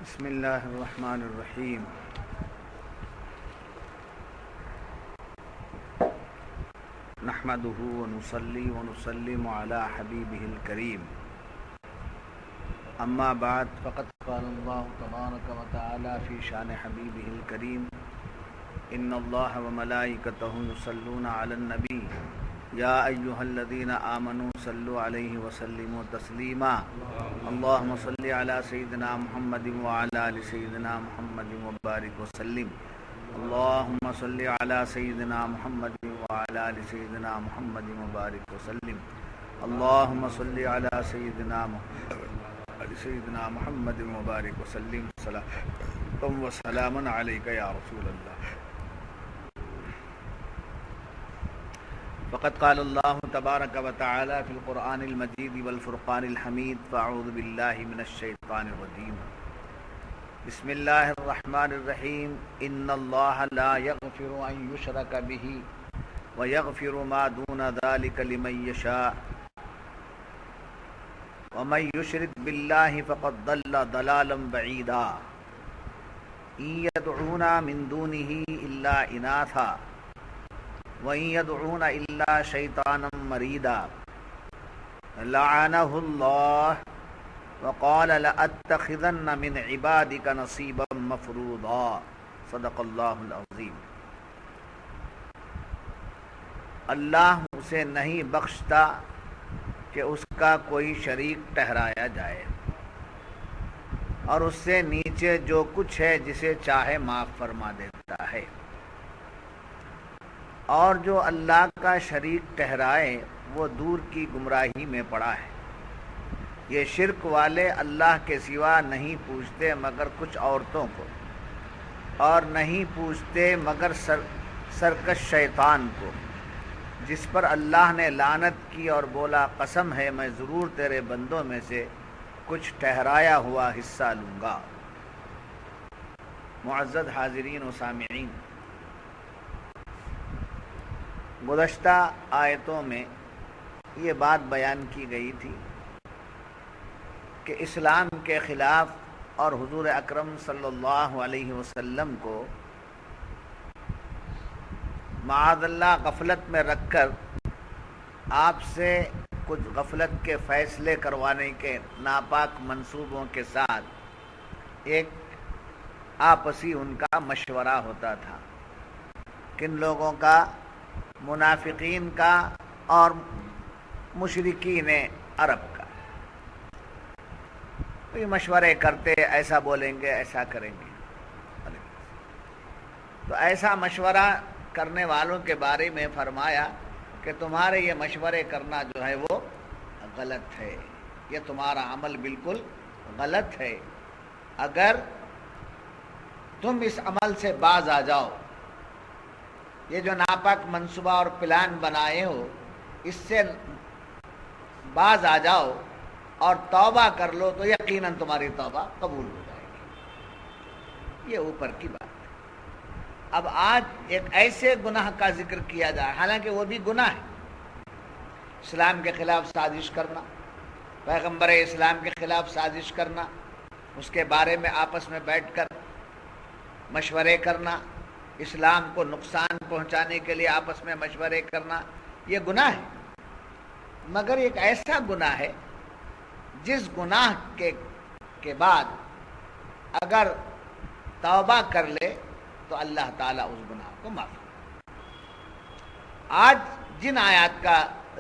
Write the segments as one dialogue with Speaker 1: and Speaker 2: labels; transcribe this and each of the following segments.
Speaker 1: بسم اللہ الرحمن الرحیم نحمده ونصلي ونسلم على حبیبه الکریم اما بعد فقد قال اللہ تبارک وتعالی فی شان حبیبه الکریم ان اللہ وملائکته یصلون علی النبی یا ایہا الذین آمنوا صلوا علیہ وسلموا تسلیما اللہم صل علی سیدنا محمد وعلی آل سیدنا محمد وبارک وسلم اللہم صل علی سیدنا محمد وعلی آل سیدنا محمد وبارک وسلم اللہم صل علی سیدنا محمد وبارک وسلم صلاۃ و سلام علیک یا رسول اللہ. فقد قال اللہ تبارک و تعالی فی القرآن المجید والفرقان الحمید فاعوذ باللہ من الشیطان الرجیم بسم اللہ الرحمن الرحیم ان اللہ لا یغفر ان یشرک به ویغفر ما دون ذلک لمن یشاء ومن یشرک باللہ فقد ضل ضلالا بعیدا ان یدعون من دونہ الا اناثا وَإِن يَدْعُونَ إِلَّا شَيْطَانًا مَرِيدًا لَعَنَهُ اللَّهُ وَقَالَ لَأَتَّخِذَنَّ مِنْ عِبَادِكَ نَصِيبًا مَفْرُوضًا صدق اللہ العظیم. اللہ اسے نہیں بخشتا کہ اس کا کوئی شریک ٹھہرایا جائے اور اس سے نیچے جو کچھ ہے جسے چاہے معاف فرما دیتا ہے، اور جو اللہ کا شریک ٹھہرائے وہ دور کی گمراہی میں پڑا ہے. یہ شرک والے اللہ کے سوا نہیں پوچھتے مگر کچھ عورتوں کو، اور نہیں پوچھتے مگر سرکش شیطان کو، جس پر اللہ نے لعنت کی اور بولا قسم ہے میں ضرور تیرے بندوں میں سے کچھ ٹھہرایا ہوا حصہ لوں گا. معزز حاضرین و سامعین، گزشتہ آیتوں میں یہ بات بیان کی گئی تھی کہ اسلام کے خلاف اور حضور اکرم صلی اللہ علیہ وسلم کو معاذ اللہ غفلت میں رکھ کر آپ سے کچھ غفلت کے فیصلے کروانے کے ناپاک منصوبوں کے ساتھ ایک آپسی ان کا مشورہ ہوتا تھا. کن لوگوں کا؟ منافقین کا اور مشرکین عرب کا. کوئی مشورے کرتے، ایسا بولیں گے، ایسا کریں گے. تو ایسا مشورہ کرنے والوں کے بارے میں فرمایا کہ تمہارے یہ مشورے کرنا جو ہے وہ غلط ہے، یہ تمہارا عمل بالکل غلط ہے. اگر تم اس عمل سے باز آ جاؤ، یہ جو ناپاک منصوبہ اور پلان بنائے ہو اس سے باز آ جاؤ اور توبہ کر لو تو یقیناً تمہاری توبہ قبول ہو جائے گی. یہ اوپر کی بات ہے. اب آج ایک ایسے گناہ کا ذکر کیا جائے، حالانکہ وہ بھی گناہ ہے. اسلام کے خلاف سازش کرنا، پیغمبر اسلام کے خلاف سازش کرنا، اس کے بارے میں آپس میں بیٹھ کر مشورے کرنا، اسلام کو نقصان پہنچانے کے لیے آپس میں مشورے کرنا، یہ گناہ ہے. مگر ایک ایسا گناہ ہے جس گناہ کے بعد اگر توبہ کر لے تو اللہ تعالیٰ اس گناہ کو معاف کرے. آج جن آیات کا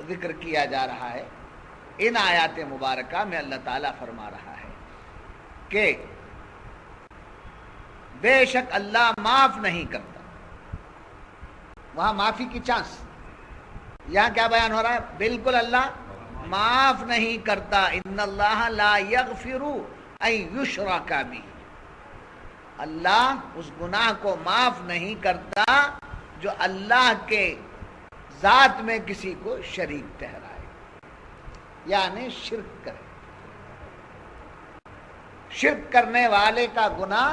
Speaker 1: ذکر کیا جا رہا ہے، ان آیات مبارکہ میں اللہ تعالیٰ فرما رہا ہے کہ بے شک اللہ معاف نہیں کرتا. وہاں معافی کی چانس، یہاں کیا بیان ہو رہا ہے؟ بالکل اللہ معاف نہیں کرتا. ان اللہ لا یغفر ان یشرک بہ، اللہ اس گناہ کو معاف نہیں کرتا جو اللہ کے ذات میں کسی کو شریک ٹھہرائے، یعنی شرک کرے. شرک کرنے والے کا گناہ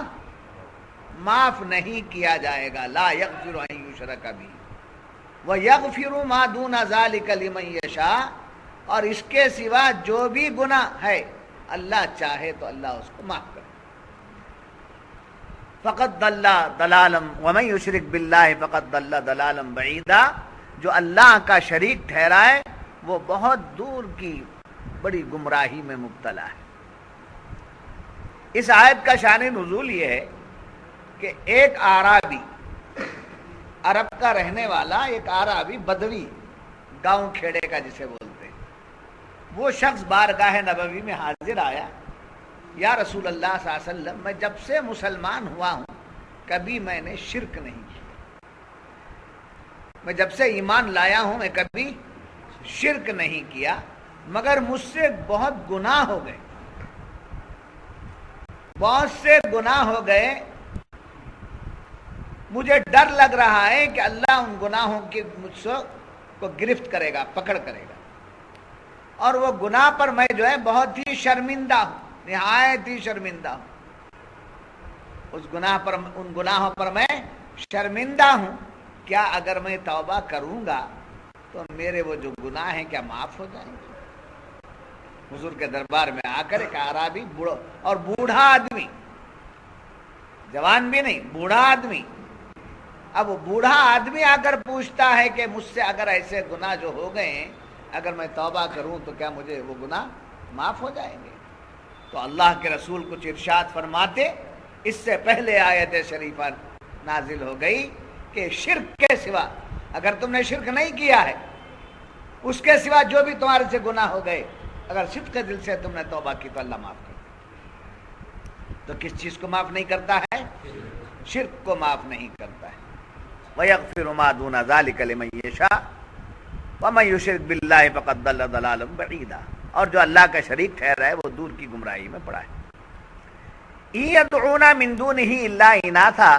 Speaker 1: معاف نہیں کیا جائے گا. لا یغفر ان یشرک بہ ویغفر ما دون ذلک لمن یشاء، اور اس کے سوا جو بھی گناہ ہے اللہ چاہے تو اللہ اس کو معاف کرے. فقد ضل ضلالا ومن یشرک باللہ فقد ضل ضلالا بعیدا، جو اللہ کا شریک ٹھہرائے وہ بہت دور کی بڑی گمراہی میں مبتلا ہے۔ اس آیت کا شان نزول یہ ہے کہ ایک اعرابی، عرب کا رہنے والا ایک اعرابی بدوی، گاؤں کھیڑے کا جسے بولتے ہیں، وہ شخص بارگاہ نبوی میں حاضر آیا، یا رسول اللہ صلی اللہ علیہ وسلم میں جب سے مسلمان ہوا ہوں کبھی میں نے شرک نہیں کیا، میں جب سے ایمان لایا ہوں میں کبھی شرک نہیں کیا، مگر مجھ سے بہت گناہ ہو گئے، بہت سے گناہ ہو گئے، مجھے ڈر لگ رہا ہے کہ اللہ ان گناہوں کی مجھ سے کو گرفت کرے گا، پکڑ کرے گا، اور وہ گناہ پر میں جو ہے بہت ہی شرمندہ ہوں، نہایت ہی شرمندہ ہوں، اس گناہ پر، ان گناہوں پر میں شرمندہ ہوں، کیا اگر میں توبہ کروں گا تو میرے وہ جو گناہ ہیں کیا معاف ہو جائیں گے؟ حضور کے دربار میں آ کر ایک اعرابی، بوڑھا آدمی، جوان بھی نہیں، بوڑھا آدمی، اب وہ بوڑھا آدمی آ کر پوچھتا ہے کہ مجھ سے اگر ایسے گناہ جو ہو گئے ہیں اگر میں توبہ کروں تو کیا مجھے وہ گناہ معاف ہو جائیں گے؟ تو اللہ کے رسول کچھ ارشاد فرماتے، اس سے پہلے آیت شریفہ نازل ہو گئی کہ شرک کے سوا، اگر تم نے شرک نہیں کیا ہے، اس کے سوا جو بھی تمہارے سے گناہ ہو گئے، اگر صدق دل سے تم نے توبہ کی تو اللہ معاف کر دے۔ تو کس چیز کو معاف نہیں کرتا ہے؟ شرک کو معاف نہیں کرتا ہے۔ وَيَغْفِرُ مَا دُونَ ذَلِكَ لِمَن يَشَاءُ وَمَن يُشْرِكْ بِاللَّهِ فَقَدْ ضَلَّ ضَلَالًا بَعِيدًا، اور جو اللہ کا شریک ٹھہرا ہے وہ دور کی گمراہی میں پڑا ہے۔ إِن يَدْعُونَ مِن دُونِهِ إِلَّا إِنَاثًا،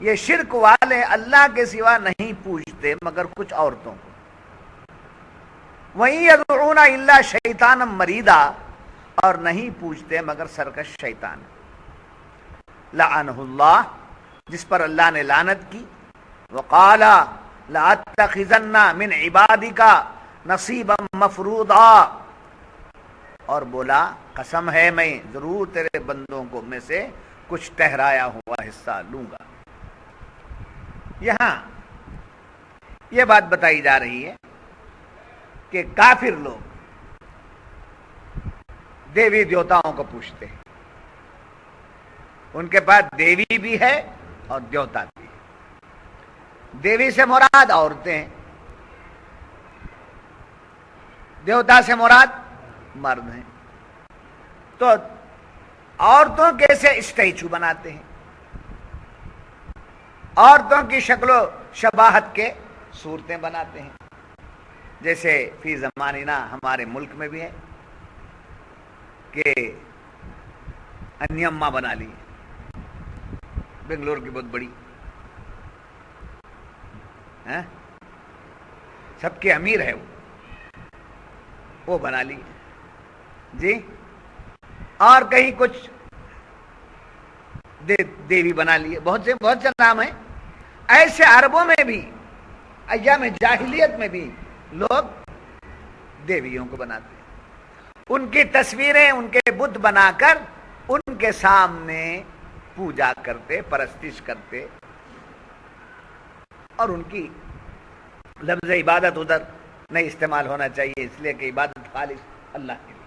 Speaker 1: یہ شرک والے اللہ کے سوا نہیں پوجتے مگر کچھ عورتوں کو۔ وَإِن يَدْعُونَ إِلَّا شَيْطَانًا مَرِيدًا، اور نہیں پوجتے مگر سرکش شیطان۔ لعنہ اللہ، جس پر اللہ نے لعنت کی، وقال لأتخذن من عبادک نصیبا مفروضا، اور بولا قسم ہے میں ضرور تیرے بندوں کو میں سے کچھ ٹھہرایا ہوا حصہ لوں گا۔ یہاں یہ بات بتائی جا رہی ہے کہ کافر لوگ دیوی دیوتاؤں کو پوچھتے ہیں، ان کے پاس دیوی بھی ہے اور دیوتا بھی ہے۔ دیوی سے مراد عورتیں ہیں، دیوتا سے مراد مرد ہیں۔ تو عورتوں کے سے اسٹیچو بناتے ہیں، عورتوں کی شکل و شباہت کے صورتیں بناتے ہیں، جیسے فی زماننا ہمارے ملک میں بھی ہے کہ انیما بنا لی، بنگلور کی بہت بڑی، سب کے امیر ہے وہ بنا لی جی، اور کہیں کچھ دیوی بنا لیے، بہت سے نام ہیں ایسے۔ عربوں میں بھی ایام جاہلیت میں بھی لوگ دیویوں کو بناتے ہیں، ان کی تصویریں، ان کے بت بنا کر ان کے سامنے پوجا کرتے، پرستش کرتے، اور ان کی لفظ عبادت ادھر نہیں استعمال ہونا چاہیے، اس لیے کہ عبادت خالص اللہ کے لیے،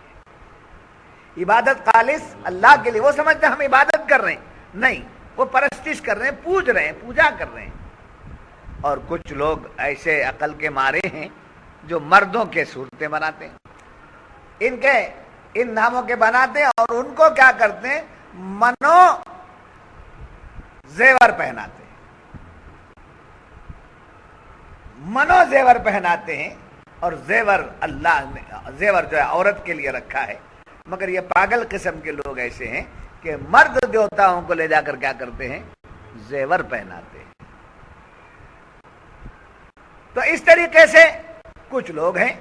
Speaker 1: عبادت خالص اللہ کے لیے۔ وہ سمجھتے ہم عبادت کر رہے ہیں، نہیں، وہ پرستش کر رہے ہیں، پوج رہے ہیں، پوجا کر رہے ہیں۔ اور کچھ لوگ ایسے عقل کے مارے ہیں جو مردوں کے صورتیں بناتے ہیں، ان ناموں کے بناتے ہیں، اور ان کو کیا کرتے ہیں؟ منو زیور پہناتے ہیں، منو زیور پہناتے ہیں، اور زیور اللہ نے، زیور جو ہے عورت کے لیے رکھا ہے، مگر یہ پاگل قسم کے لوگ ایسے ہیں کہ مرد دیوتاؤں کو لے جا کر کیا کرتے ہیں؟ زیور پہناتے ہیں۔ تو اس طریقے سے کچھ لوگ ہیں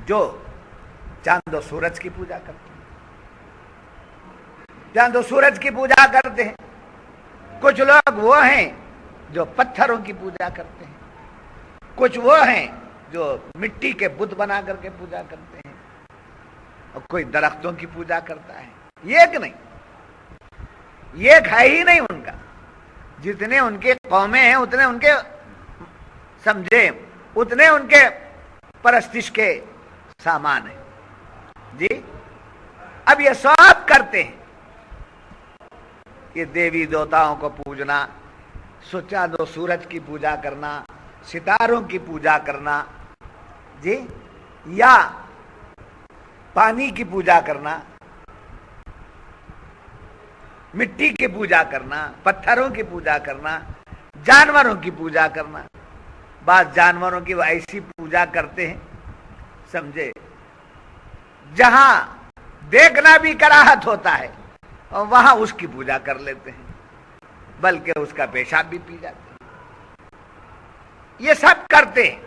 Speaker 1: جو چاند و سورج کی پوجا کرتے ہیں، چاند و سورج کی پوجا کرتے ہیں۔ کچھ لوگ وہ ہیں جو پتھروں کی پوجا کرتے ہیں، کچھ وہ ہیں جو مٹی کے بت بنا کر کے پوجا کرتے ہیں، اور کوئی درختوں کی پوجا کرتا ہے۔ یہ ایک نہیں، یہ ہے ہی نہیں ان کا. جتنے ان کے قومیں ہیں اتنے ان کے سمجھے اتنے ان کے پرستش کے سامان ہیں جی. اب یہ سب کرتے ہیں کہ دیوی دیوتاؤں کو پوجنا، چاند و سورج کی پوجا کرنا، ستاروں کی پوجا کرنا جی، یا پانی کی پوجا کرنا، مٹی کی پوجا کرنا، پتھروں کی پوجا کرنا، جانوروں کی پوجا کرنا. بعض جانوروں کی وہ ایسی پوجا کرتے ہیں سمجھے جہاں دیکھنا بھی کراہت ہوتا ہے اور وہاں اس کی پوجا کر لیتے ہیں، بلکہ اس کا پیشاب بھی پی جاتے ہیں. یہ سب کرتے ہیں.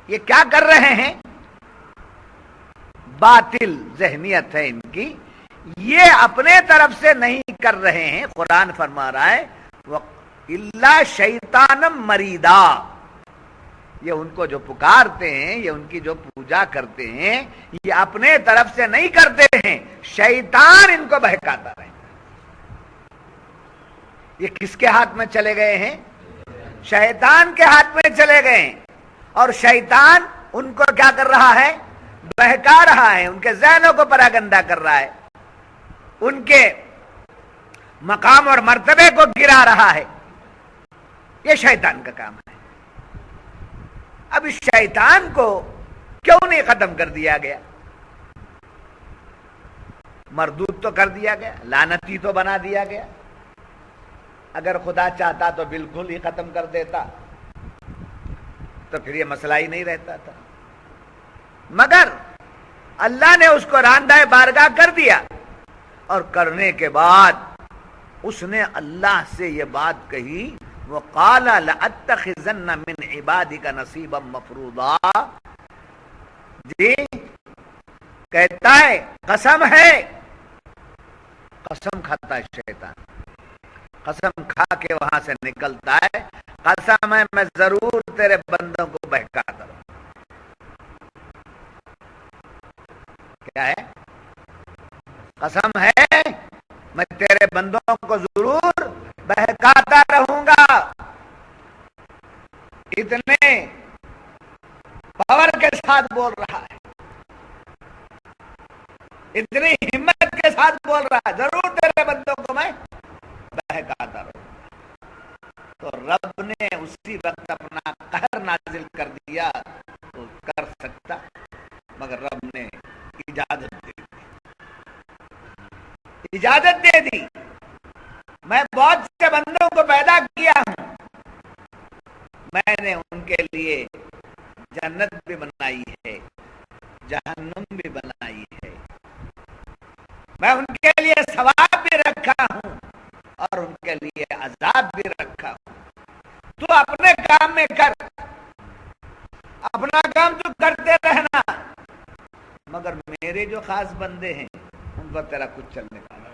Speaker 1: یہ کیا کر رہے ہیں؟ باطل ذہنیت ہے ان کی. یہ اپنے طرف سے نہیں کر رہے ہیں. قرآن فرما رہا ہے اِلَّا شَيْطَانًا مَرِيدًا. یہ ان کو جو پکارتے ہیں، یہ ان کی جو پوجا کرتے ہیں، یہ اپنے طرف سے نہیں کرتے ہیں، شیطان ان کو بہکاتا رہے. یہ کس کے ہاتھ میں چلے گئے ہیں؟ شیطان کے ہاتھ میں چلے گئے ہیں. اور شیطان ان کو کیا کر رہا ہے؟ بہکا رہا ہے، ان کے ذہنوں کو پراگندہ کر رہا ہے، ان کے مقام اور مرتبے کو گرا رہا ہے. یہ شیطان کا کام ہے. اب اس شیطان کو کیوں نہیں ختم کر دیا گیا؟ مردود تو کر دیا گیا، لعنتی تو بنا دیا گیا. اگر خدا چاہتا تو بالکل ہی ختم کر دیتا، تو پھر یہ مسئلہ ہی نہیں رہتا تھا. مگر اللہ نے اس کو راندہ بارگاہ کر دیا، اور کرنے کے بعد اس نے اللہ سے یہ بات کہی وَقَالَ لَأَتَّخِذَنَّ مِنْ عِبَادِكَ نَصِيبًا مَفْرُوضًا. جی کہتا ہے قسم ہے، قسم کھاتا ہے شیطان، قسم کھا کے وہاں سے نکلتا ہے، قسم ہے میں ضرور تیرے بندوں کو بہکاتا ہوں. کیا ہے؟ قسم ہے میں تیرے بندوں کو ضرور بہکاتا رہوں گا. اتنے پاور کے ساتھ بول رہا ہے، اتنی ہمت کے ساتھ بول رہا ہے، ضرور تیرے بندوں کو میں بہکاتا رہوں گا. تو رب نے اسی وقت اپنا قہر نازل کر دیا. تو کر سکتا، مگر رب نے اجازت دے دی. اجازت دے دی. میں بہت سے بندوں کو پیدا کیا ہوں، میں نے ان کے لیے جنت بھی بنائی ہے، جہنم بھی بنائی ہے. میں ان کے لیے ثواب بھی رکھا ہوں اور ان کے لیے عذاب بھی رکھا ہوں. تو اپنے کام میں کر، اپنا کام تو کرتے رہنا، مگر میرے جو خاص بندے ہیں ان پر تیرا کچھ چلنے کا نہیں.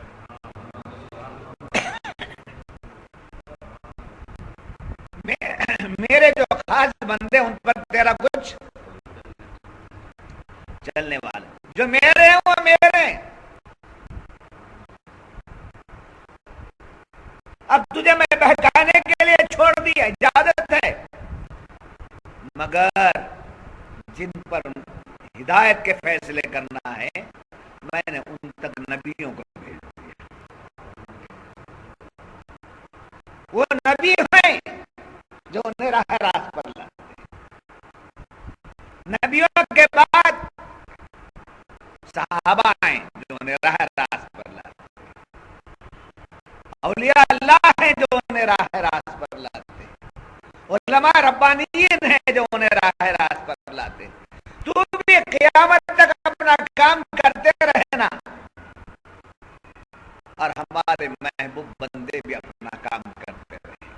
Speaker 1: میرے جو خاص بندے ان پر تیرا کچھ چلنے والا. جو میرے ہیں وہ میرے ہیں. اب تجھے میں بہکانے کے لیے چھوڑ دیا، اجازت ہے، مگر جن پر ہدایت کے فیصلے کرنا ہے میں نے ان تک نبیوں کو بھیج دیا. وہ نبی ہیں جو انہیں راہ راست پر لاتے ہیں. نبیوں کے بعد صحابہ ہیں جو انہیں راہ راست پر لاتے ہیں. اولیاء اللہ ہیں جو انہیں راہ راست پر لاتے ہیں. علماء ربانیین ہیں جو انہیں راہ راست پر لاتے ہیں. تو بھی قیامت تک اپنا کام کرتے رہنا، اور ہمارے محبوب بندے بھی اپنا کام کرتے رہے.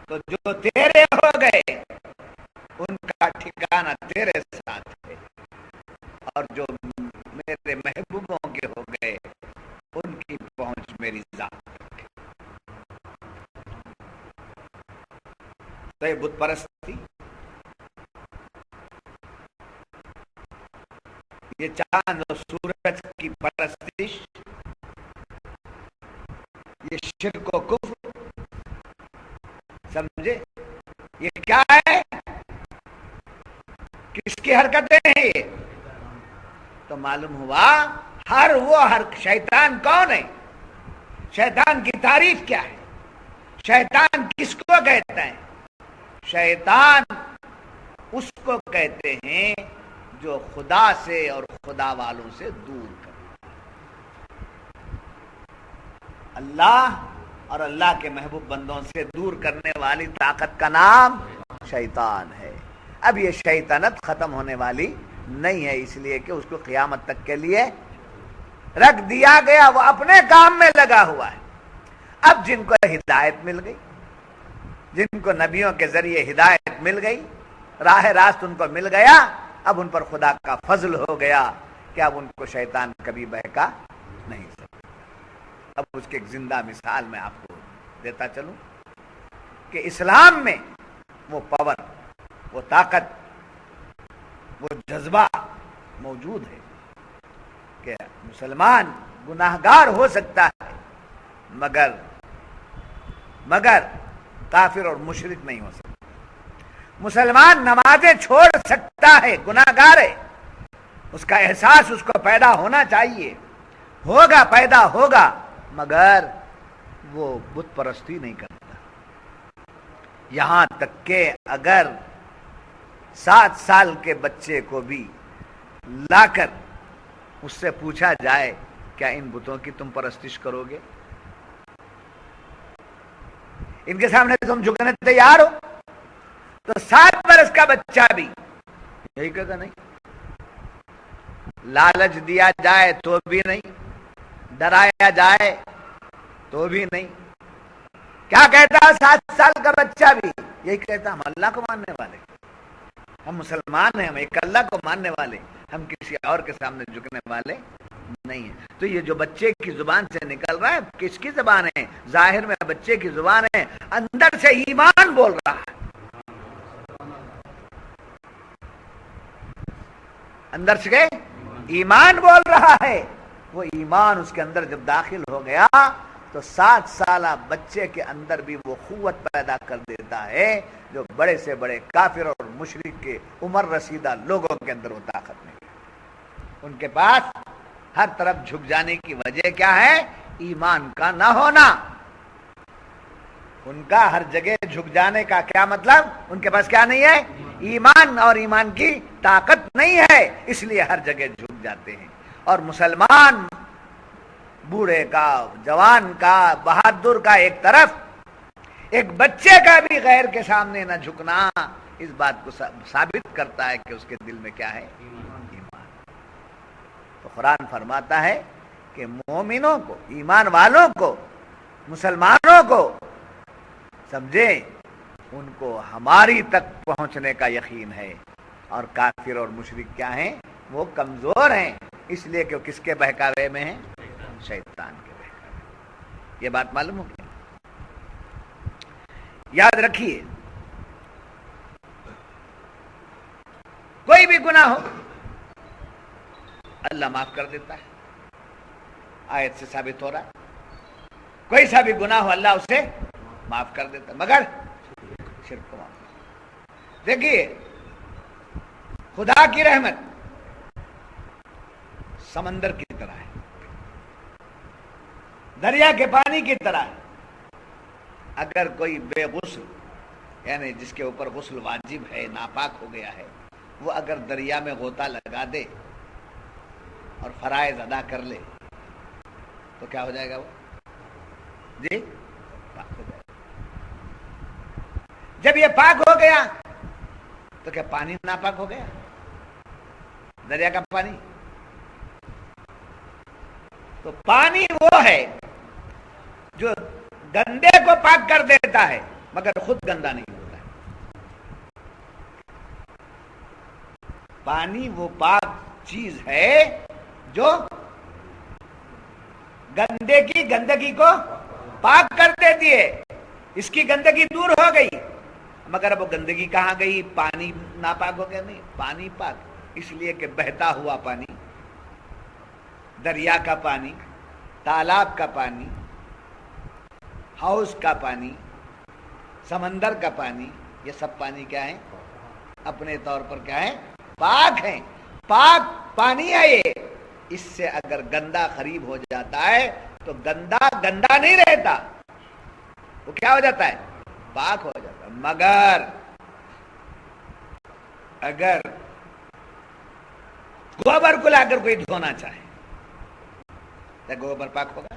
Speaker 1: تو جو تیرے ہو گئے ان کا ٹھکانہ تیرے ساتھ ہے، اور جو میرے محبوبوں کے ہو گئے ان کی پہنچ میری ذات تک ہے. تو یہ بت پرستی، یہ چاند و سورج کی پرستش، معلوم ہوا ہر شیطان کون ہے، شیطان کی تعریف کیا ہے، شیطان کس کو کہتا ہے؟ شیطان اس کو کہتے ہیں جو خدا سے اور خدا والوں سے دور کرے۔ اللہ اور اللہ کے محبوب بندوں سے دور کرنے والی طاقت کا نام شیطان ہے۔ اب یہ شیطنت ختم ہونے والی نہیں ہے، اس لیے کہ اس کو قیامت تک کے لیے رکھ دیا گیا، وہ اپنے کام میں لگا ہوا ہے۔ اب جن کو ہدایت مل گئی، جن کو نبیوں کے ذریعے ہدایت مل گئی، راہ راست ان کو مل گیا، اب ان پر خدا کا فضل ہو گیا کہ اب ان کو شیطان کبھی بہکا نہیں سکتا۔ اب اس کی ایک زندہ مثال میں آپ کو دیتا چلوں کہ اسلام میں وہ پاور، وہ طاقت، وہ جذبہ موجود ہے کہ مسلمان گناہگار ہو سکتا ہے مگر کافر اور مشرک نہیں ہو سکتا۔ مسلمان نمازیں چھوڑ سکتا ہے، گناہگار ہے، اس کا احساس اس کو پیدا ہونا چاہیے، پیدا ہوگا، مگر وہ بت پرستی نہیں کرتا۔ یہاں تک کہ اگر 7 سال کے بچے کو بھی لا کر اس سے پوچھا جائے کیا ان بتوں کی تم پرستش کرو گے، ان کے سامنے تم جھکنے تیار ہو، تو 7 برس کا بچہ بھی یہی کہتا نہیں، لالچ دیا جائے تو بھی نہیں، ڈرایا جائے تو بھی نہیں۔ کیا کہتا ہے 7 سال کا بچہ بھی؟ یہی کہتا ہم اللہ کو ماننے والے، ہم مسلمان ہیں، ہم ایک اللہ کو ماننے والے، ہم کسی اور کے سامنے جھکنے والے نہیں ہیں۔ تو یہ جو بچے کی زبان سے نکل رہا ہے کس کی زبان ہے؟ ظاہر میں بچے کی زبان ہے، اندر سے ایمان بول رہا ہے، اندر سے ایمان بول رہا ہے۔ وہ ایمان اس کے اندر جب داخل ہو گیا تو 7 سالہ بچے کے اندر بھی وہ قوت پیدا کر دیتا ہے جو بڑے سے بڑے کافر اور مشرک کے عمر رسیدہ لوگوں کے اندر وہ طاقت نہیں ہے۔ ان کے پاس ہر طرف جھک جانے کی وجہ کیا ہے؟ ایمان کا نہ ہونا۔ ان کا ہر جگہ جھک جانے کا کیا مطلب؟ ان کے پاس کیا نہیں ہے؟ ایمان، اور ایمان کی طاقت نہیں ہے، اس لیے ہر جگہ جھک جاتے ہیں۔ اور مسلمان بوڑھے کا، جوان کا، بہادر کا ایک طرف، ایک بچے کا بھی غیر کے سامنے نہ جھکنا اس بات کو ثابت کرتا ہے کہ اس کے دل میں کیا ہے؟ ایمان۔ تو قرآن فرماتا ہے کہ مومنوں کو، ایمان والوں کو، مسلمانوں کو سمجھیں، ان کو ہماری تک پہنچنے کا یقین ہے، اور کافر اور مشرک کیا ہیں؟ وہ کمزور ہیں، اس لیے کہ وہ کس کے بہکاوے میں ہیں؟ شیطان کے بہکاوے۔ یہ بات معلوم ہوگی؟ یاد رکھیے، کوئی بھی گناہ ہو اللہ معاف کر دیتا ہے، آیت سے ثابت ہو رہا ہے۔ کوئی سا بھی گناہ ہو اللہ اسے معاف کر دیتا، مگر شرک کو معاف۔ دیکھیے، خدا کی رحمت سمندر کی طرح ہے، دریا کے پانی کی طرح ہے۔ اگر کوئی بے غسل، یعنی جس کے اوپر غسل واجب ہے، ناپاک ہو گیا ہے، وہ اگر دریا میں غوطہ لگا دے اور فرائض ادا کر لے تو کیا ہو جائے گا؟ وہ جی پاک ہو جائے گا۔ جب یہ پاک ہو گیا تو کیا پانی ناپاک ہو گیا؟ دریا کا پانی؟ تو پانی وہ ہے جو گندے کو پاک کر دیتا ہے مگر خود گندا نہیں ہوتا ہے۔ پانی وہ پاک چیز ہے جو گندگی کو پاک کر دیتی ہے۔ اس کی گندگی دور ہو گئی، مگر اب وہ گندگی کہاں گئی؟ پانی ناپاک ہو گیا؟ نہیں، پانی پاک، اس لیے کہ بہتا ہوا پانی، دریا کا پانی، تالاب کا پانی، ہاؤس کا پانی، سمندر کا پانی، یہ سب پانی کیا ہے؟ اپنے طور پر کیا ہے؟ پاک ہیں، پاک پانی ہے یہ، اس سے اگر گندا قریب ہو جاتا ہے تو گندا گندا نہیں رہتا، وہ کیا ہو جاتا ہے؟ پاک ہو جاتا ہے۔ مگر اگر گوبر کو لا کر کوئی دھونا چاہے تو گوبر پاک ہوگا؟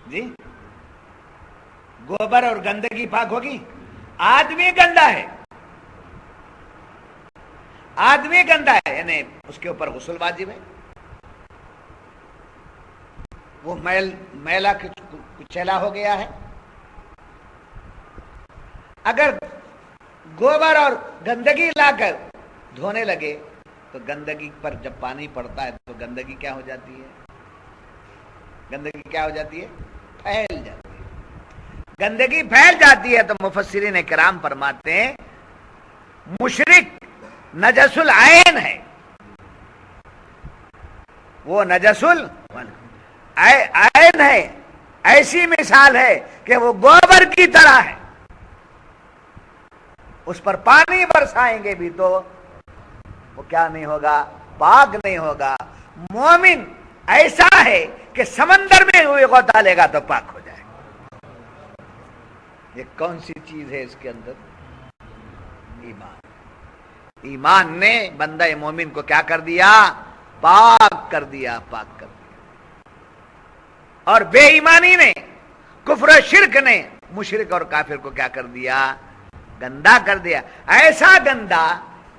Speaker 1: جی گوبر اور گندگی پاک ہوگی؟ آدمی گندا ہے، آدمی گندا ہے، یعنی اس کے اوپر غسل واجب ہے، وہ میلا کچیلا ہو گیا ہے۔ اگر گوبر اور گندگی لا کر دھونے لگے تو گندگی پر جب پانی پڑتا ہے تو گندگی کیا ہو جاتی ہے؟ گندگی کیا ہو جاتی ہے؟ پھیل جاتی ہے۔ گندگی پھیل جاتی ہے تو مفسرین کرام فرماتے ہیں مشرک نجس العین ہے، وہ نجس العین ہے، ایسی مثال ہے کہ وہ گوبر کی طرح ہے، اس پر پانی برسائیں گے بھی تو وہ کیا نہیں ہوگا؟ پاک نہیں ہوگا۔ مومن ایسا ہے کہ سمندر میں ہوئے غوطہ لے گا تو پاک ہو جائے گا۔ یہ کون سی چیز ہے اس کے اندر؟ ایمان۔ ایمان نے بندہ مومن کو کیا کر دیا؟ پاک کر دیا، پاک کر دیا۔ اور بے ایمانی نے، کفر و شرک نے مشرک اور کافر کو کیا کر دیا؟ گندا کر دیا، ایسا گندا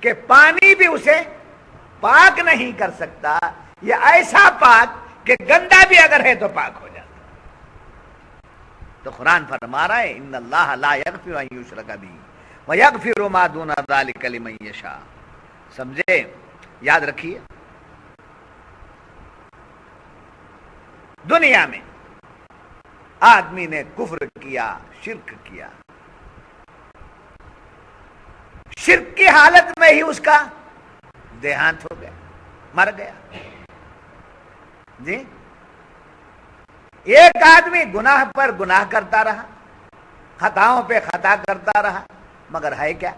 Speaker 1: کہ پانی بھی اسے پاک نہیں کر سکتا، یہ ایسا پاک کہ گندا بھی اگر ہے تو پاک ہو جاتا۔ تو قرآن فرما رہا ہے ان اللہ لا یغفر ان یشرک بہ ویغفر ما دون ذلک لمن یشاء۔ سمجھے؟ یاد رکھیے، دنیا میں آدمی نے کفر کیا، شرک کیا، شرک کی حالت میں ہی اس کا دیہانت ہو گیا، مر گیا۔ جی ایک آدمی گناہ پر گناہ کرتا رہا، خطاؤں پہ خطا کرتا رہا، مگر ہے کیا؟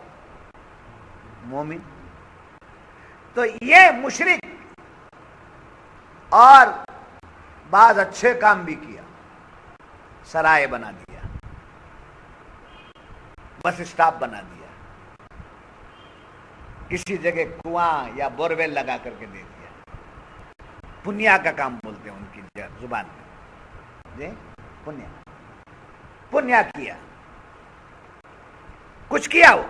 Speaker 1: مومن۔ تو یہ مشرک اور بعض اچھے کام بھی کیا، سرائے بنا دیا، بس اسٹاپ بنا دیا، کسی جگہ کنواں یا بورویل لگا کر کے دے دیا، پنیا کا کام بولتے ہیں ان کی زبان میں، جی پنیا کیا، کچھ کیا وہ۔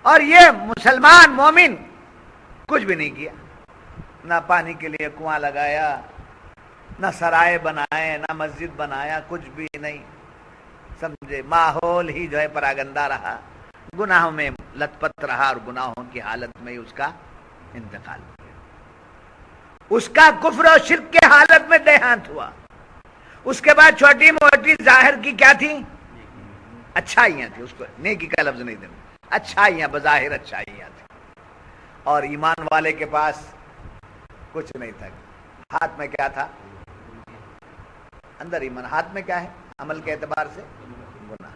Speaker 1: اور یہ مسلمان مومن کچھ بھی نہیں کیا، نہ پانی کے لیے کنواں لگایا، نہ سرائے بنائے، نہ مسجد بنایا، کچھ بھی نہیں، سمجھے؟ ماحول ہی جو ہے پراگندہ رہا، گناہوں میں لت پت رہا، اور گناہوں کی حالت میں اس کا انتقال ہو گیا۔ اس کا کفر و شرک کے حالت میں دیہانت ہوا۔ اس کے بعد چھوٹی موٹی ظاہر کی کیا تھی؟ اچھائیاں تھی، اس کو نیکی کا لفظ نہیں دینا، اچھائیاں، بظاہر اچھائیاں تھی۔ اور ایمان والے کے پاس کچھ نہیں تھا، ہاتھ میں کیا تھا؟ اندر ایمان، ہاتھ میں کیا ہے؟ عمل کے اعتبار سے گناہ،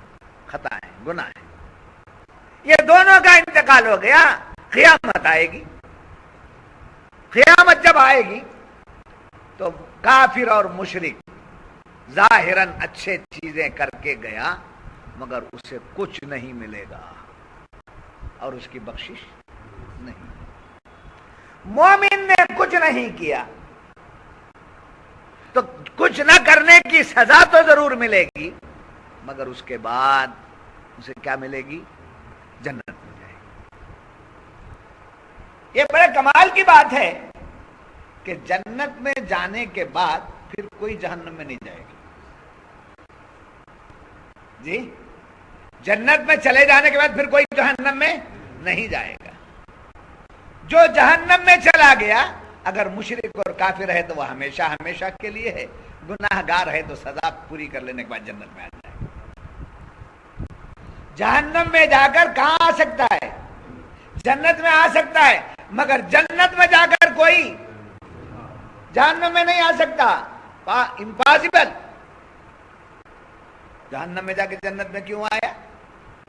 Speaker 1: خطائیں، گناہ ہے۔ یہ دونوں کا انتقال ہو گیا۔ قیامت آئے گی، قیامت جب آئے گی تو کافر اور مشرک ظاہراً اچھے چیزیں کر کے گیا، مگر اسے کچھ نہیں ملے گا اور اس کی بخشش نہیں۔ مومن نے کچھ نہیں کیا تو کچھ نہ کرنے کی سزا تو ضرور ملے گی، مگر اس کے بعد اسے کیا ملے گی؟ جنت مل جائے گی۔ یہ بڑے کمال کی بات ہے کہ جنت میں جانے کے بعد پھر کوئی جہنم میں نہیں جائے گا۔ جی جنت میں چلے جانے کے بعد پھر کوئی جہنم میں نہیں جائے گا۔ جو جہنم میں چلا گیا اگر مشرک اور کافر ہے تو وہ ہمیشہ ہمیشہ کے لیے ہے، گناہ گار ہے تو سزا پوری کر لینے کے بعد جنت میں آ جائے گا۔ جہنم میں جا کر کہاں آ سکتا ہے؟ جنت میں آ سکتا ہے، مگر جنت میں جا کر کوئی جہنم میں نہیں آ سکتا، امپاسبل۔ جہنم میں جا کے جنت میں کیوں آیا؟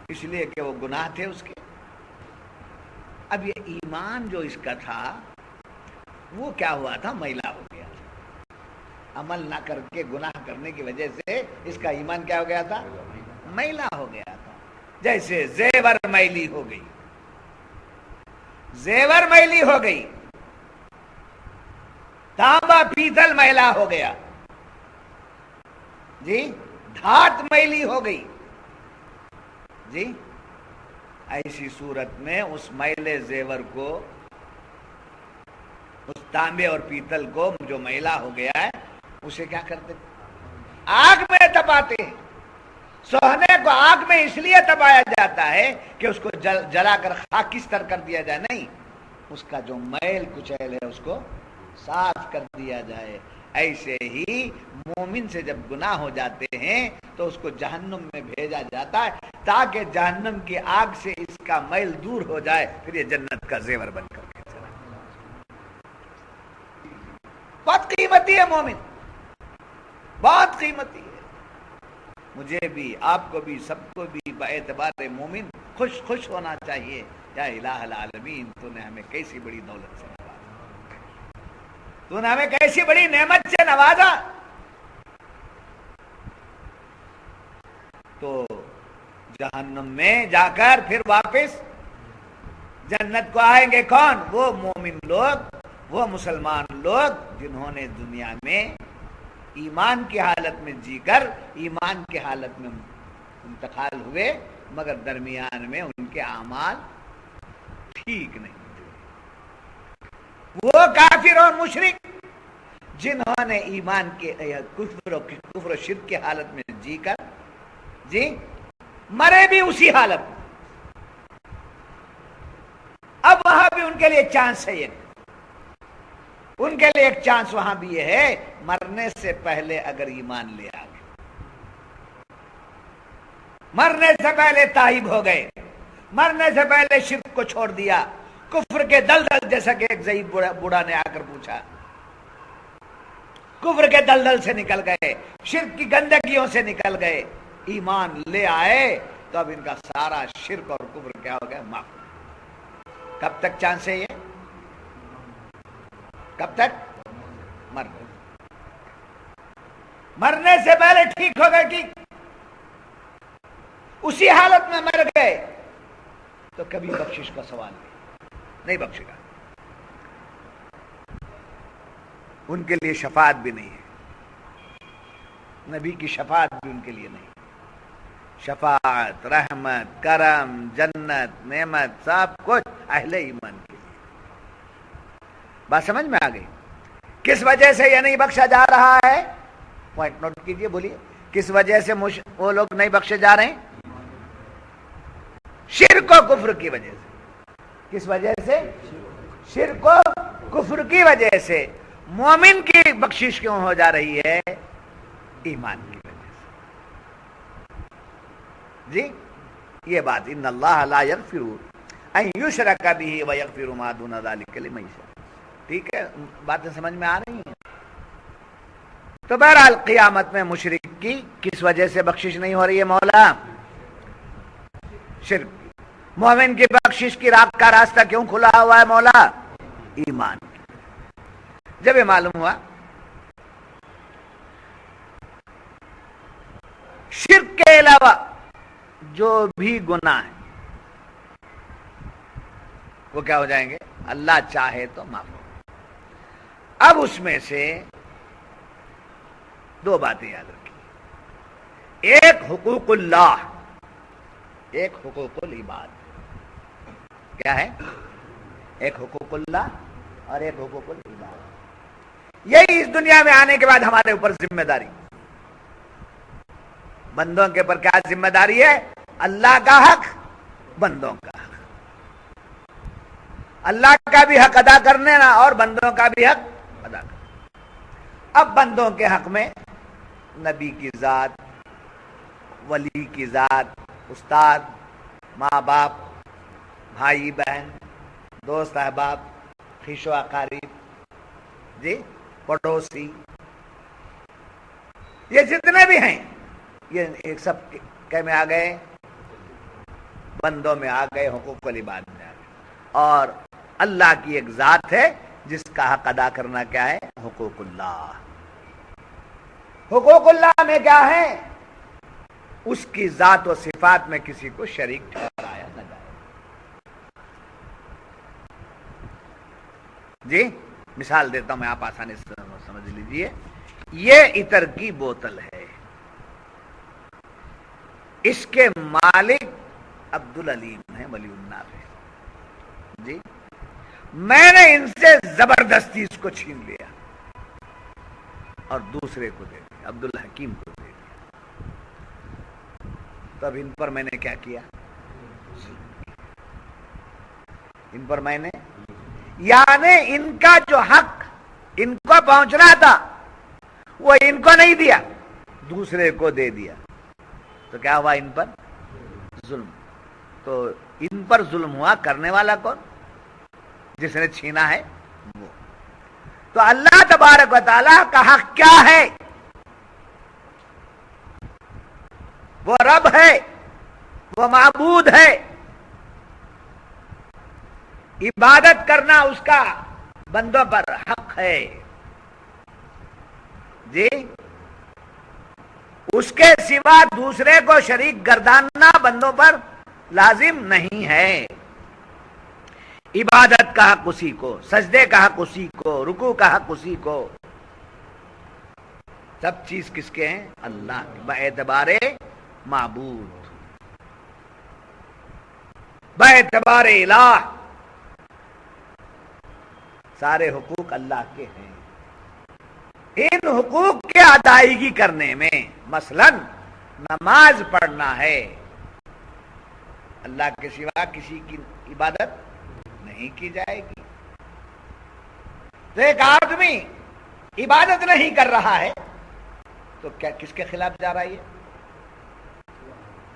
Speaker 1: اس لیے کہ وہ گناہ تھے اس کے۔ اب یہ ایمان جو اس کا تھا وہ کیا ہوا تھا؟ میلا ہو گیا تھا، عمل نہ کر کے گناہ کرنے کی وجہ سے اس کا ایمان کیا ہو گیا تھا؟ میلا ہو گیا تھا. جیسے زیور میلی ہو گئی، زیور میلی ہو گئی، تانبا پیتل میلا ہو گیا جی، دھات میلی ہو گئی جی. ایسی صورت میں اس میلے زیور کو، اس تانبے اور پیتل کو جو میلا ہو گیا ہے اسے کیا کرتے؟ آگ میں تپاتے ہیں. سونے کو آگ میں اس لیے تپایا جاتا ہے کہ اس کو جلا کر خاکستر کر دیا جائے، نہیں، اس کا جو میل کچیل ہے اس کو صاف کر دیا جائے. ایسے ہی مومن سے جب گناہ ہو جاتے ہیں تو اس کو جہنم میں بھیجا جاتا ہے تاکہ جہنم کی آگ سے اس کا میل دور ہو جائے، پھر یہ جنت کا زیور بن کر کے چلا. بہت قیمتی ہے مومن، بہت قیمتی ہے. مجھے بھی، آپ کو بھی، سب کو بھی باعتبار مومن خوش خوش ہونا چاہیے. یا الہ العالمین، تو نے ہمیں کیسی بڑی دولت سے نوازا، تو نے ہمیں کیسی بڑی نعمت سے نوازا. تو جہنم میں جا کر پھر واپس جنت کو آئیں گے کون؟ وہ مومن لوگ، وہ مسلمان لوگ جنہوں نے دنیا میں ایمان کی حالت میں جی کر ایمان کی حالت میں انتقال ہوئے، مگر درمیان میں ان کے اعمال ٹھیک نہیں تھے. وہ کافر اور مشرک جنہوں نے ایمان کے کفر و شرک کی حالت میں جی کر جی مرے بھی اسی حالت میں. اب وہاں بھی ان کے لیے چانس ہے، ان کے لیے ایک چانس وہاں بھی یہ ہے، مرنے سے پہلے اگر ایمان لے آ گئے، مرنے سے پہلے تائب ہو گئے، مرنے سے پہلے شرک کو چھوڑ دیا، کفر کے دلدل، جیسا کہ ایک ضعیف بوڑھا نے آ کر پوچھا، کفر کے دلدل سے نکل گئے، شرک کی گندگیوں سے نکل گئے، ایمان لے آئے، تو اب ان کا سارا شرک اور کفر کیا ہو گیا؟ معاف. کب تک چانس ہے یہ؟ کب تک؟ مرنے سے پہلے ٹھیک ہو گئے، ٹھیک، اسی حالت میں مر گئے تو کبھی بخشش کا سوال نہیں بخشے گا. ان کے لیے شفاعت بھی نہیں ہے، نبی کی شفاعت بھی ان کے لیے نہیں. شفاعت، رحمت، کرم، جنت، نعمت، سب کچھ اہل ایمان کے لیے. بات سمجھ میں آ گئی؟ کس وجہ سے یہ نہیں بخشا جا رہا ہے؟ پوائنٹ نوٹ کیجئے، بولیے کس وجہ سے وہ لوگ نہیں بخشے جا رہے ہیں؟ شرک و کفر کی وجہ سے. کس وجہ سے؟ شرک و کفر کی وجہ سے. مومن کی بخشش کیوں ہو جا رہی ہے؟ ایمان کی وجہ سے. جی یہ بات، ان اللہ لا یغفر ان یشرک بہ ویغفر ما دون ذلک لمن یشاء. ٹھیک ہے، باتیں سمجھ میں آ رہی ہیں؟ تو بہرحال قیامت میں مشرک کی کس وجہ سے بخشش نہیں ہو رہی ہے مولا؟ شرک. مومن کی بخشش کی راہ کا راستہ کیوں کھلا ہوا ہے مولا؟ ایمان. جب یہ معلوم ہوا شرک کے علاوہ جو بھی گناہ ہیں وہ کیا ہو جائیں گے؟ اللہ چاہے تو معاف. اب اس میں سے دو باتیں یاد رکھیے، ایک حقوق اللہ، ایک حقوق العباد. کیا ہے؟ ایک حقوق اللہ اور ایک حقوق العباد. یہی اس دنیا میں آنے کے بعد ہمارے اوپر ذمہ داری. بندوں کے اوپر کیا ذمہ داری ہے؟ اللہ کا حق، بندوں کا حق. اللہ کا بھی حق ادا کرنے نا، اور بندوں کا بھی حق ادا کرنا. اب بندوں کے حق میں نبی کی ذات، ولی کی ذات، استاد، ماں باپ، بھائی بہن، دوست احباب، خویش و اقارب، جی پڑوسی، یہ جتنے بھی ہیں یہ ایک سب کیا میں آ گئے؟ بندوں میں آ گئے، حقوق العباد میں آ گئے. اور اللہ کی ایک ذات ہے جس کا حق ادا کرنا کیا ہے؟ حقوق اللہ. حقوق اللہ میں کیا ہے؟ اس کی ذات و صفات میں کسی کو شریک ٹھہرایا نہ جائے. جی مثال دیتا ہوں میں، آپ آسانی سے سمجھ لیجئے. یہ عطر کی بوتل ہے، اس کے مالک عبدالعلیم ہیں، ولی النار ہے. جی میں نے ان سے زبردستی اس کو چھین لیا اور دوسرے کو دے دیا، عبدالحکیم کو دے دیا. تب ان پر میں نے کیا کیا؟ ان پر میں نے، یعنی ان کا جو حق ان کو پہنچنا تھا وہ ان کو نہیں دیا، دوسرے کو دے دیا. تو کیا ہوا؟ ان پر ظلم. تو ان پر ظلم ہوا، کرنے والا کون؟ جس نے چھینا ہے وہ. تو اللہ تبارک و تعالی کا حق کیا ہے؟ وہ رب ہے، وہ معبود ہے، عبادت کرنا اس کا بندوں پر حق ہے. جی اس کے سوا دوسرے کو شریک گرداننا بندوں پر لازم نہیں ہے. عبادت کا حق اسی کو، سجدے کا حق اسی کو، رکوع کا حق اسی کو. سب چیز کس کے ہیں؟ اللہ کے، باعتبار معبود، باعتبار الہ. سارے حقوق اللہ کے ہیں. ان حقوق کے ادائیگی کرنے میں مثلا نماز پڑھنا ہے، اللہ کے سوا کسی کی عبادت نہیں کی جائے گی. تو ایک آدمی عبادت نہیں کر رہا ہے تو کیا کس کے خلاف جا رہا ہے؟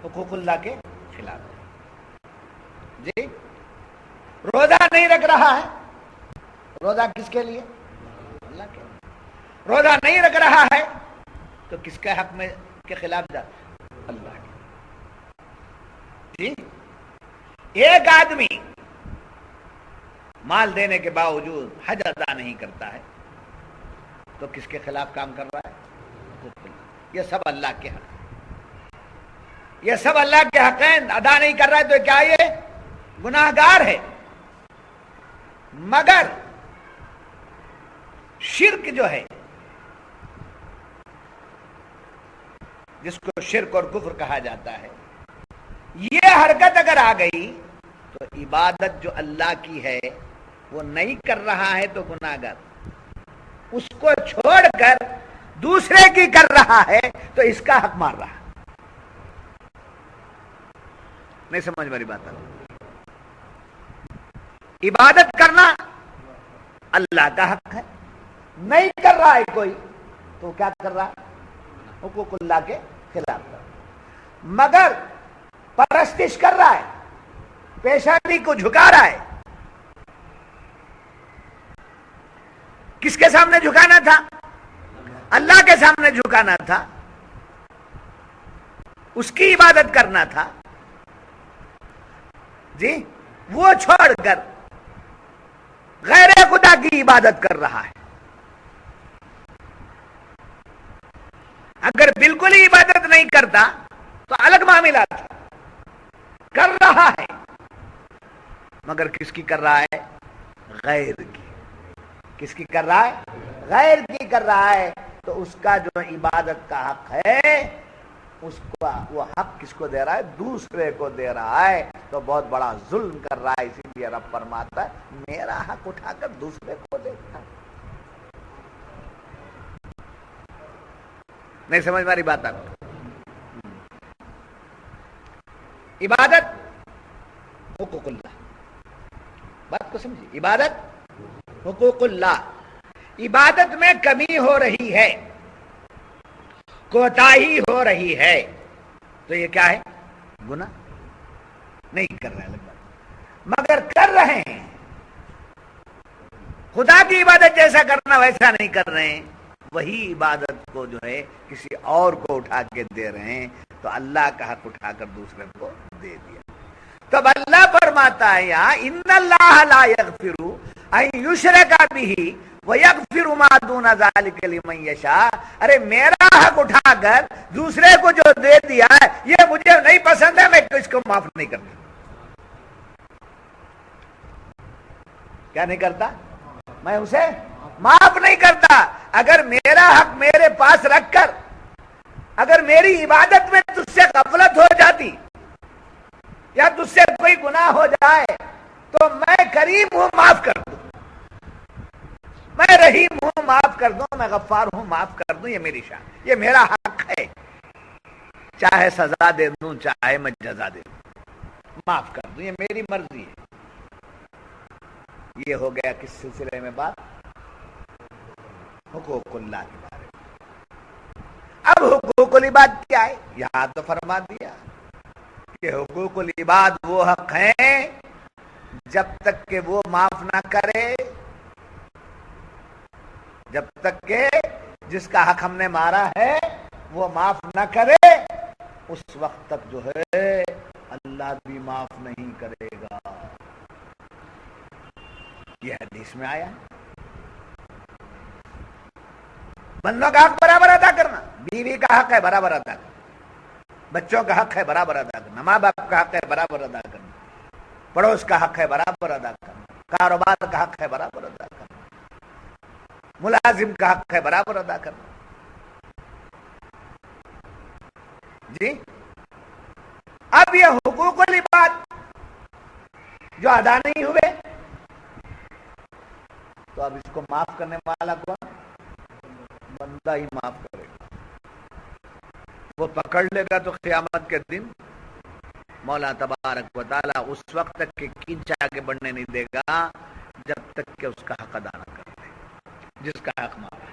Speaker 1: حقوق اللہ کے خلاف. جی روزہ نہیں رکھ رہا ہے، روزہ کس کے لیے؟ اللہ کے. روزہ نہیں رکھ رہا ہے تو کس کے حق میں کے خلاف جا؟ اللہ کے. جی ایک آدمی مال دینے کے باوجود حج ادا نہیں کرتا ہے تو کس کے خلاف کام کر رہا ہے؟ یہ سب اللہ کے حق، یہ سب اللہ کے حق ہیں. ادا نہیں کر رہا ہے تو کیا یہ گناہگار ہے؟ مگر شرک جو ہے، جس کو شرک اور کفر کہا جاتا ہے، یہ حرکت اگر آ گئی تو عبادت جو اللہ کی ہے وہ نہیں کر رہا ہے تو گناہگار. اس کو چھوڑ کر دوسرے کی کر رہا ہے تو اس کا حق مار رہا. نہیں سمجھ میری بات؟ عبادت کرنا اللہ کا حق ہے، نہیں کر رہا ہے کوئی تو کیا کر رہا ہے؟ حقوق اللہ کے خلاف کر رہا. مگر پرستش کر رہا ہے، پیشانی کو جھکا رہا ہے. کس کے سامنے جھکانا تھا؟ اللہ کے سامنے جھکانا تھا، اس کی عبادت کرنا تھا. جی وہ چھوڑ کر غیر خدا کی عبادت کر رہا ہے. اگر بالکل ہی عبادت نہیں کرتا تو الگ معاملہ تھا. کر رہا ہے مگر کس کی کر رہا ہے؟ غیر کی. کس کی کر رہا ہے؟ غیر کی کر رہا ہے. تو اس کا جو عبادت کا حق ہے اس کا وہ حق کس کو دے رہا ہے؟ دوسرے کو دے رہا ہے. تو بہت بڑا ظلم کر رہا ہے. اسی لیے رب فرماتا ہے میرا حق اٹھا کر دوسرے کو دیتا. نہیں سمجھ ماری بات آپ کو؟ عبادت حقوق اللہ، بات کو سمجھیے. عبادت حقوق اللہ. عبادت میں کمی ہو رہی ہے، کوتاہی ہو رہی ہے تو یہ کیا ہے؟ گناہ. نہیں کر رہے ہیں مگر کر رہے ہیں. خدا کی عبادت جیسا کرنا ویسا نہیں کر رہے ہیں. وہی عبادت کو جو ہے کسی اور کو اٹھا کے دے رہے ہیں تو اللہ کا حق اٹھا کر دوسرے کو دے دیا. تب اللہ فرماتا ہے یہاں ان اللہ لا یغفر ان یشرک بہ ویغفر ما دون ذلک لمن یشاء. ارے میرا حق اٹھا کر دوسرے کو جو دے دیا ہے یہ مجھے نہیں پسند ہے, میں اس کو معاف نہیں کرتا. کیا نہیں کرتا؟ میں اسے معاف نہیں کرتا. اگر میرا حق میرے پاس رکھ کر اگر میری عبادت میں تجھ سے غفلت ہو جاتی یا تجھ سے کوئی گناہ ہو جائے تو میں کریم ہوں, معاف کر دوں, میں رحیم ہوں, معاف کر دوں, میں غفار ہوں, معاف کر دوں. یہ میری شان, یہ میرا حق ہے. چاہے سزا دے دوں چاہے میں جزا دے دوں, معاف کر دوں, یہ میری مرضی ہے. یہ ہو گیا کس سلسلے میں بات؟ حقوق اللہ کے بارے میں. اب حقوق العباد کیا ہے؟ یہاں تو فرما دیا کہ حقوق العباد وہ حق ہیں جب تک کہ وہ معاف نہ کرے, جب تک کہ جس کا حق ہم نے مارا ہے وہ معاف نہ کرے اس وقت تک جو ہے اللہ بھی معاف نہیں کرے گا. یہ حدیث میں آیا. بندوں کا حق برابر ادا کرنا, بیوی کا حق ہے برابر ادا کرنا, بچوں کا حق ہے برابر ادا کرنا, ماں باپ کا حق ہے برابر ادا کرنا, پڑوس کا حق ہے برابر ادا کرنا, کاروبار کا حق ہے برابر ادا کرنا, ملازم کا حق ہے برابر ادا کرنا. جی اب یہ حقوق العباد جو ادا نہیں ہوئے تو اب اس کو معاف کرنے والا کون؟ بندہ ہی معاف کرے گا. وہ پکڑ لے گا تو قیامت کے دن مولا تبارک و تعالیٰ اس وقت تک کہ کینچا آگے بڑھنے نہیں دے گا جب تک کہ اس کا حق ادا نہ کر دے جس کا حق مارا.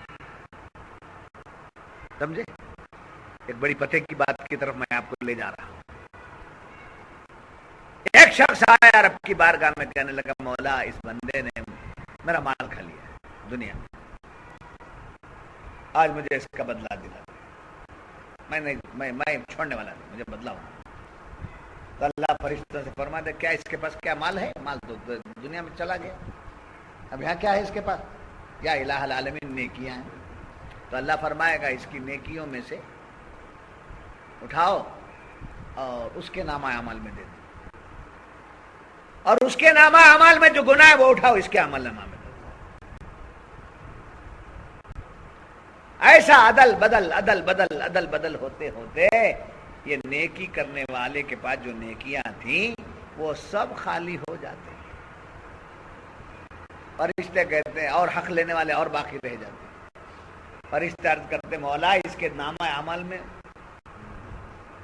Speaker 1: سمجھے؟ ایک بڑی پتے کی بات کی طرف میں آپ کو لے جا رہا ہوں. ایک شخص آیا رب کی بارگاہ میں کہنے لگا مولا اس بندے نے میرا مال کھا لیا ہے دنیا میں, آج مجھے اس کا بدلہ دلا, میں چھوڑنے والا نہیں, مجھے بدلا ہوں. تو اللہ فرشتوں سے فرما دے کیا اس کے پاس کیا مال ہے؟ مال تو دنیا میں چلا گیا, اب یہاں کیا ہے اس کے پاس؟ یا الہ العالمین نیکیاں ہیں. تو اللہ فرمائے گا اس کی نیکیوں میں سے اٹھاؤ اور اس کے نامہ اعمال میں دے دو, اور اس کے نامہ اعمال میں جو گناہ ہے وہ اٹھاؤ اس کے عمل نامہ میں دو. ایسا عدل بدل عدل بدل عدل بدل ہوتے ہوتے یہ نیکی کرنے والے کے پاس جو نیکیاں تھیں وہ سب خالی ہو جاتے ہیں. فرشتے کہتے ہیں, اور حق لینے والے اور باقی رہ جاتے ہیں. فرشتے عرض کرتے مولا اس کے نامہ اعمال میں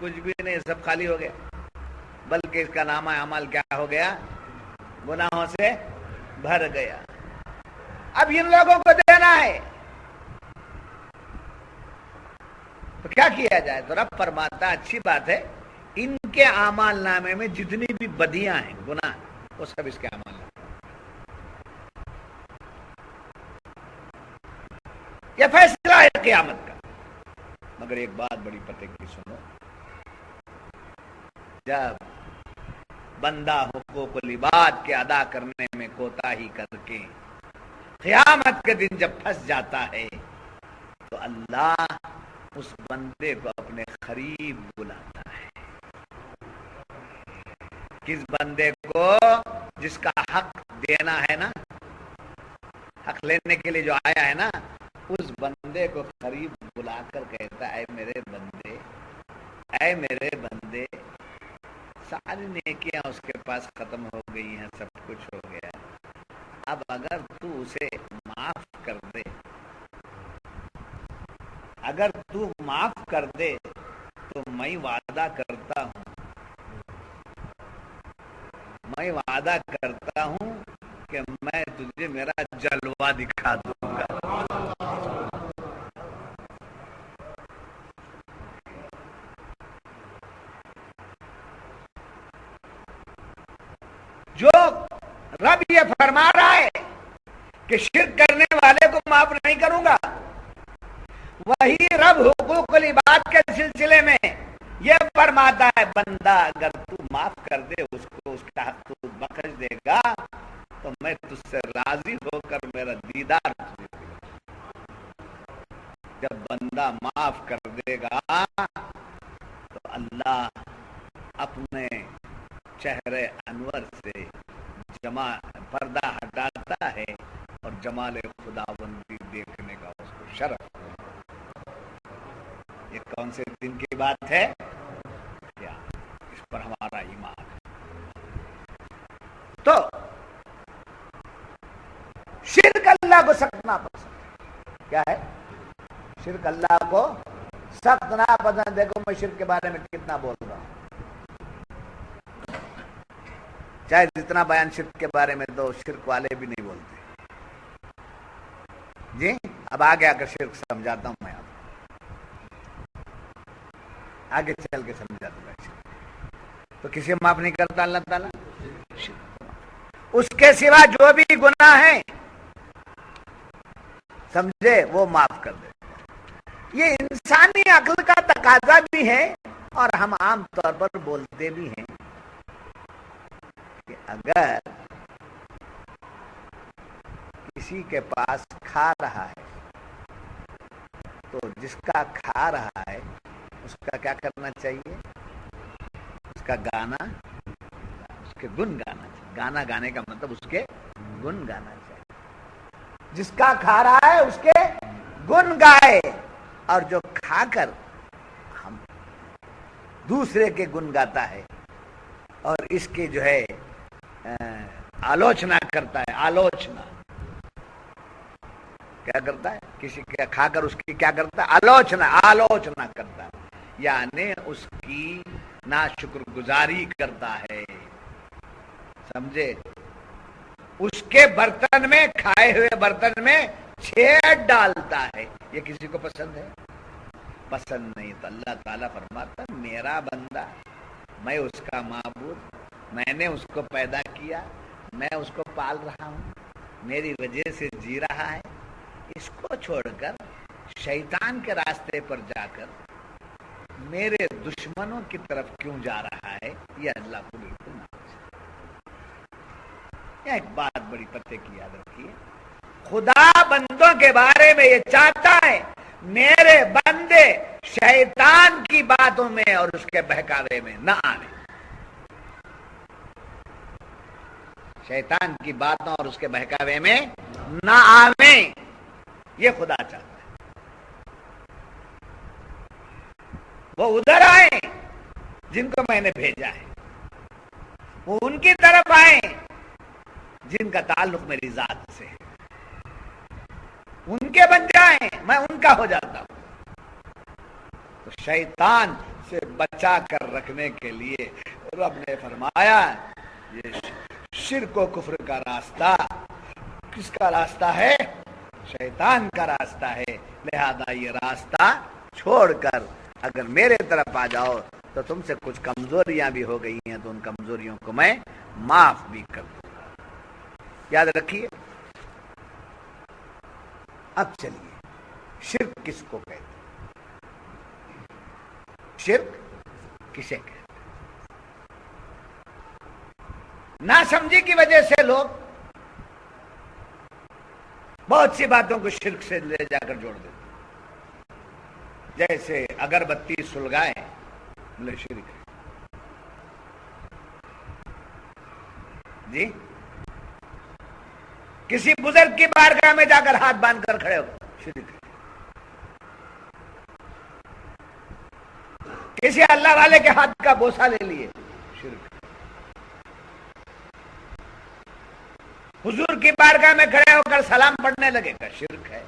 Speaker 1: کچھ بھی نہیں, سب خالی ہو گیا, بلکہ اس کا نامہ اعمال کیا ہو گیا؟ گناہوں سے بھر گیا. اب ان لوگوں کو دینا ہے تو کیا کیا جائے؟ تو رب فرماتا اچھی بات ہے, ان کے اعمال نامے میں جتنی بھی بدیاں ہیں گناہ وہ سب اس کے اعمال نامے. یہ فیصلہ ہے قیامت کا. مگر ایک بات بڑی پتے کی سنو, جب بندہ حقوق العباد کے ادا کرنے میں کوتاہی کر کے قیامت کے دن جب پھنس جاتا ہے تو اللہ اس بندے کو اپنے قریب بلاتا ہے. کس بندے کو؟ جس کا حق دینا ہے نا, حق لینے کے لیے جو آیا ہے نا, اس بندے کو قریب بلا کر کہتا ہے اے میرے بندے, اے میرے بندے, ساری نیکیاں اس کے پاس ختم ہو گئی ہیں, سب کچھ ہو گیا, اب اگر تو اسے معاف کر دے, اگر تو معاف کر دے تو میں وعدہ کرتا ہوں کہ میں تجھے میرا جلوہ دکھا دوں گا. جو رب یہ فرما رہا ہے کہ شرک کرنے والے کو معاف نہیں کروں گا, وہی رب حقوق العباد کے سلسلے میں یہ فرماتا ہے بندہ اگر تو معاف کر دے اس کو دیدار تجھے دے گا۔ جب بندہ معاف کر دے گا تو اللہ اپنے چہرے انور سے پردہ ہٹاتا ہے اور جمال خداوندی دیکھنے کا اس کو شرف۔ یہ کون سے دن کی بات ہے؟ کیا اس پر ہمارا ایمان ہے؟ تو شرک اللہ کو سخت ناپسند ہے۔ کیا ہے؟ شرک اللہ کو سخت ناپسند۔ دیکھو میں شرک کے بارے میں کتنا بول رہا ہوں، چاہے جتنا بیان شرک کے بارے میں تو شرک والے بھی نہیں بولتے۔ جی اب آگے آ کر شرک سمجھاتا ہوں میں، آگے چل کے سمجھا دوں گا۔ تو کسی معاف نہیں کرتا اللہ تعالیٰ، اس کے سوا جو بھی گناہ ہیں سمجھے وہ معاف کر دے۔ یہ انسانی عقل کا تقاضا بھی ہے اور ہم عام طور پر بولتے بھی ہیں کہ اگر کسی کے پاس کھا رہا ہے تو جس کا کھا رہا ہے اس کا کیا کرنا چاہیے؟ اس کا گانا، اس کے گن گانا چاہیے۔ گانا گانے کا مطلب اس کے گن گانا چاہیے۔ جس کا کھا رہا ہے اس کے گن گائے، اور جو کھا کر ہم دوسرے کے گن گاتا ہے اور اس کی جو ہے آلوچنا کرتا ہے، آلوچنا کیا کرتا ہے؟ کسی کا کھا کر اس کی کیا کرتا ہے؟ آلوچنا کرتا ہے، یعنی اس کی ناشکر گزاری کرتا ہے، سمجھے؟ اس کے برتن میں، کھائے ہوئے برتن میں چھید ڈالتا ہے۔ یہ کسی کو پسند ہے؟ پسند نہیں۔ تو اللہ تعالیٰ فرماتا ہے میرا بندہ، میں اس کا معبود، میں نے اس کو پیدا کیا، میں اس کو پال رہا ہوں، میری وجہ سے جی رہا ہے، اس کو چھوڑ کر شیطان کے راستے پر جا کر میرے دشمنوں کی طرف کیوں جا رہا ہے؟ یہ اللہ کو بالکل ناپسند۔ یہ ایک بات بڑی پتے کی یاد رکھیے، خدا بندوں کے بارے میں یہ چاہتا ہے میرے بندے شیطان کی باتوں میں اور اس کے بہکاوے میں نہ آنے، شیطان کی باتوں اور اس کے بہکاوے میں نہ آویں، یہ خدا چاہتا ہے۔ وہ ادھر آئیں جن کو میں نے بھیجا ہے، وہ ان کی طرف آئیں جن کا تعلق میری ذات سے ہے، ان کے بن جائیں، میں ان کا ہو جاتا ہوں۔ تو شیطان سے بچا کر رکھنے کے لیے رب نے فرمایا یہ شرک و کفر کا راستہ کس کا راستہ ہے؟ شیطان کا راستہ ہے، لہذا یہ راستہ چھوڑ کر اگر میرے طرف آ جاؤ تو تم سے کچھ کمزوریاں بھی ہو گئی ہیں تو ان کمزوریوں کو میں معاف بھی کر دوں گا۔ یاد رکھیے۔ اب چلیے شرک کس کو کہتے ہیں؟ شرک کسے کہتے ہیں؟ ناسمجھی کی وجہ سے لوگ بہت سی باتوں کو شرک سے لے جا کر جوڑ دیتے، جیسے اگربتی سلگائے بولے شرک ہے، جی کسی بزرگ کی بارگاہ میں جا کر ہاتھ باندھ کر کھڑے ہو شرک ہے، کسی اللہ والے کے ہاتھ کا بوسہ لے لیے شرک ہے، حضور کی بارگاہ میں کھڑے ہو کر سلام پڑھنے لگے گا شرک ہے،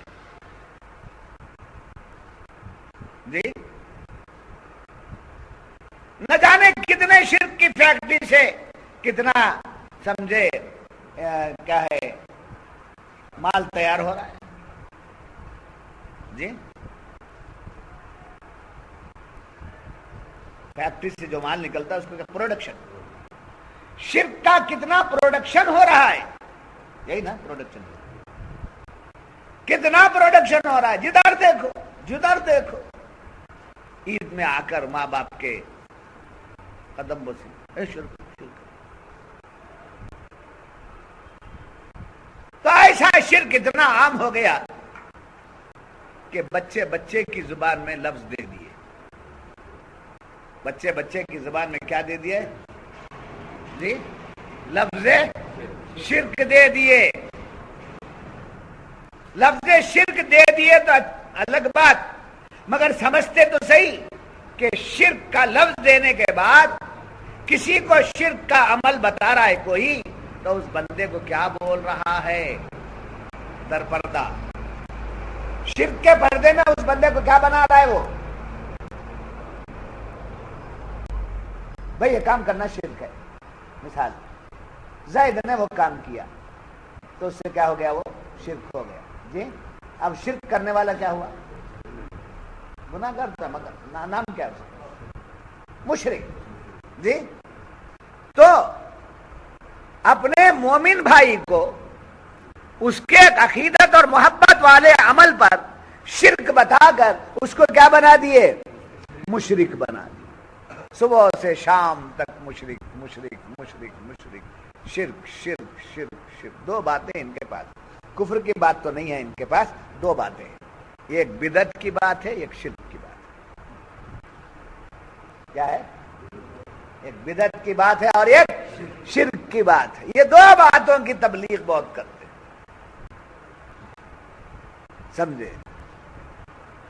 Speaker 1: جی نہ جانے کتنے شرک کی فیکٹری سے کتنا سمجھے کیا ہے مال تیار ہو رہا ہے، جی فیکٹری سے جو مال نکلتا ہے اس کو پروڈکشن، شرک کا کتنا پروڈکشن ہو رہا ہے، یہی نا پروڈکشن، کتنا پروڈکشن ہو رہا ہے، جدھر دیکھو جدھر دیکھو عید میں آ کر ماں باپ کے قدم بوسی شرک۔ تو ایسا شرک اتنا عام ہو گیا کہ بچے بچے کی زبان میں لفظ دے دیے. بچے بچے کی زبان میں کیا دے دیے جی؟ لفظ شرک دے دیے. لفظ شرک دے دیے تو الگ بات، مگر سمجھتے تو صحیح کہ شرک کا لفظ دینے کے بعد کسی کو شرک کا عمل بتا رہا ہے کوئی، تو اس بندے کو کیا بول رہا ہے؟ در پردہ شرک کے پردے میں اس بندے کو کیا بنا رہا ہے وہ؟ بھئی یہ کام کرنا شرک ہے. مثال زید نے وہ کام کیا تو اس سے کیا ہو گیا؟ وہ شرک ہو گیا جی. اب شرک کرنے والا کیا ہوا؟ گناہگار تھا، مگر نام کیا ہے؟ مشرک جی. تو اپنے مومن بھائی کو اس کے عقیدت اور محبت والے عمل پر شرک بتا کر اس کو کیا بنا دیے؟ مشرک بنا دیے. صبح سے شام تک مشرک مشرک مشرک مشرک، شرک شرک شرک شرک. دو باتیں ان کے پاس، کفر کی بات تو نہیں ہے ان کے پاس، دو باتیں، ایک بدعت کی بات ہے، ایک شرک کی بات ہے. کیا ہے؟ ایک بدعت کی بات ہے اور ایک شرک کی بات ہے. یہ دو باتوں کی تبلیغ بہت کرتے ہیں، سمجھے؟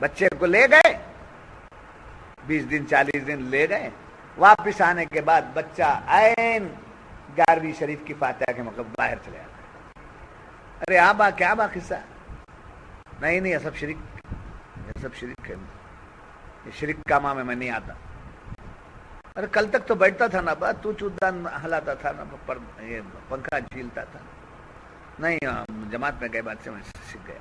Speaker 1: بچے کو لے گئے 20 دن 40 دن لے گئے، واپس آنے کے بعد بچہ عین 11ویں شریف کی فاتحہ کے مطلب باہر چلے جاتا ہے. ارے آبا کیا با قصہ؟ نہیں یہ سب شرک، یہ سب شرک ہے، یہ شرک کا ماں میں نہیں آتا. ارے کل تک تو بیٹھتا تھا نا با، تو چودان ہلاتا تھا نا، پر یہ پنکھا جھیلتا تھا. نہیں جماعت میں گئے، بات سے میں سیکھ گیا.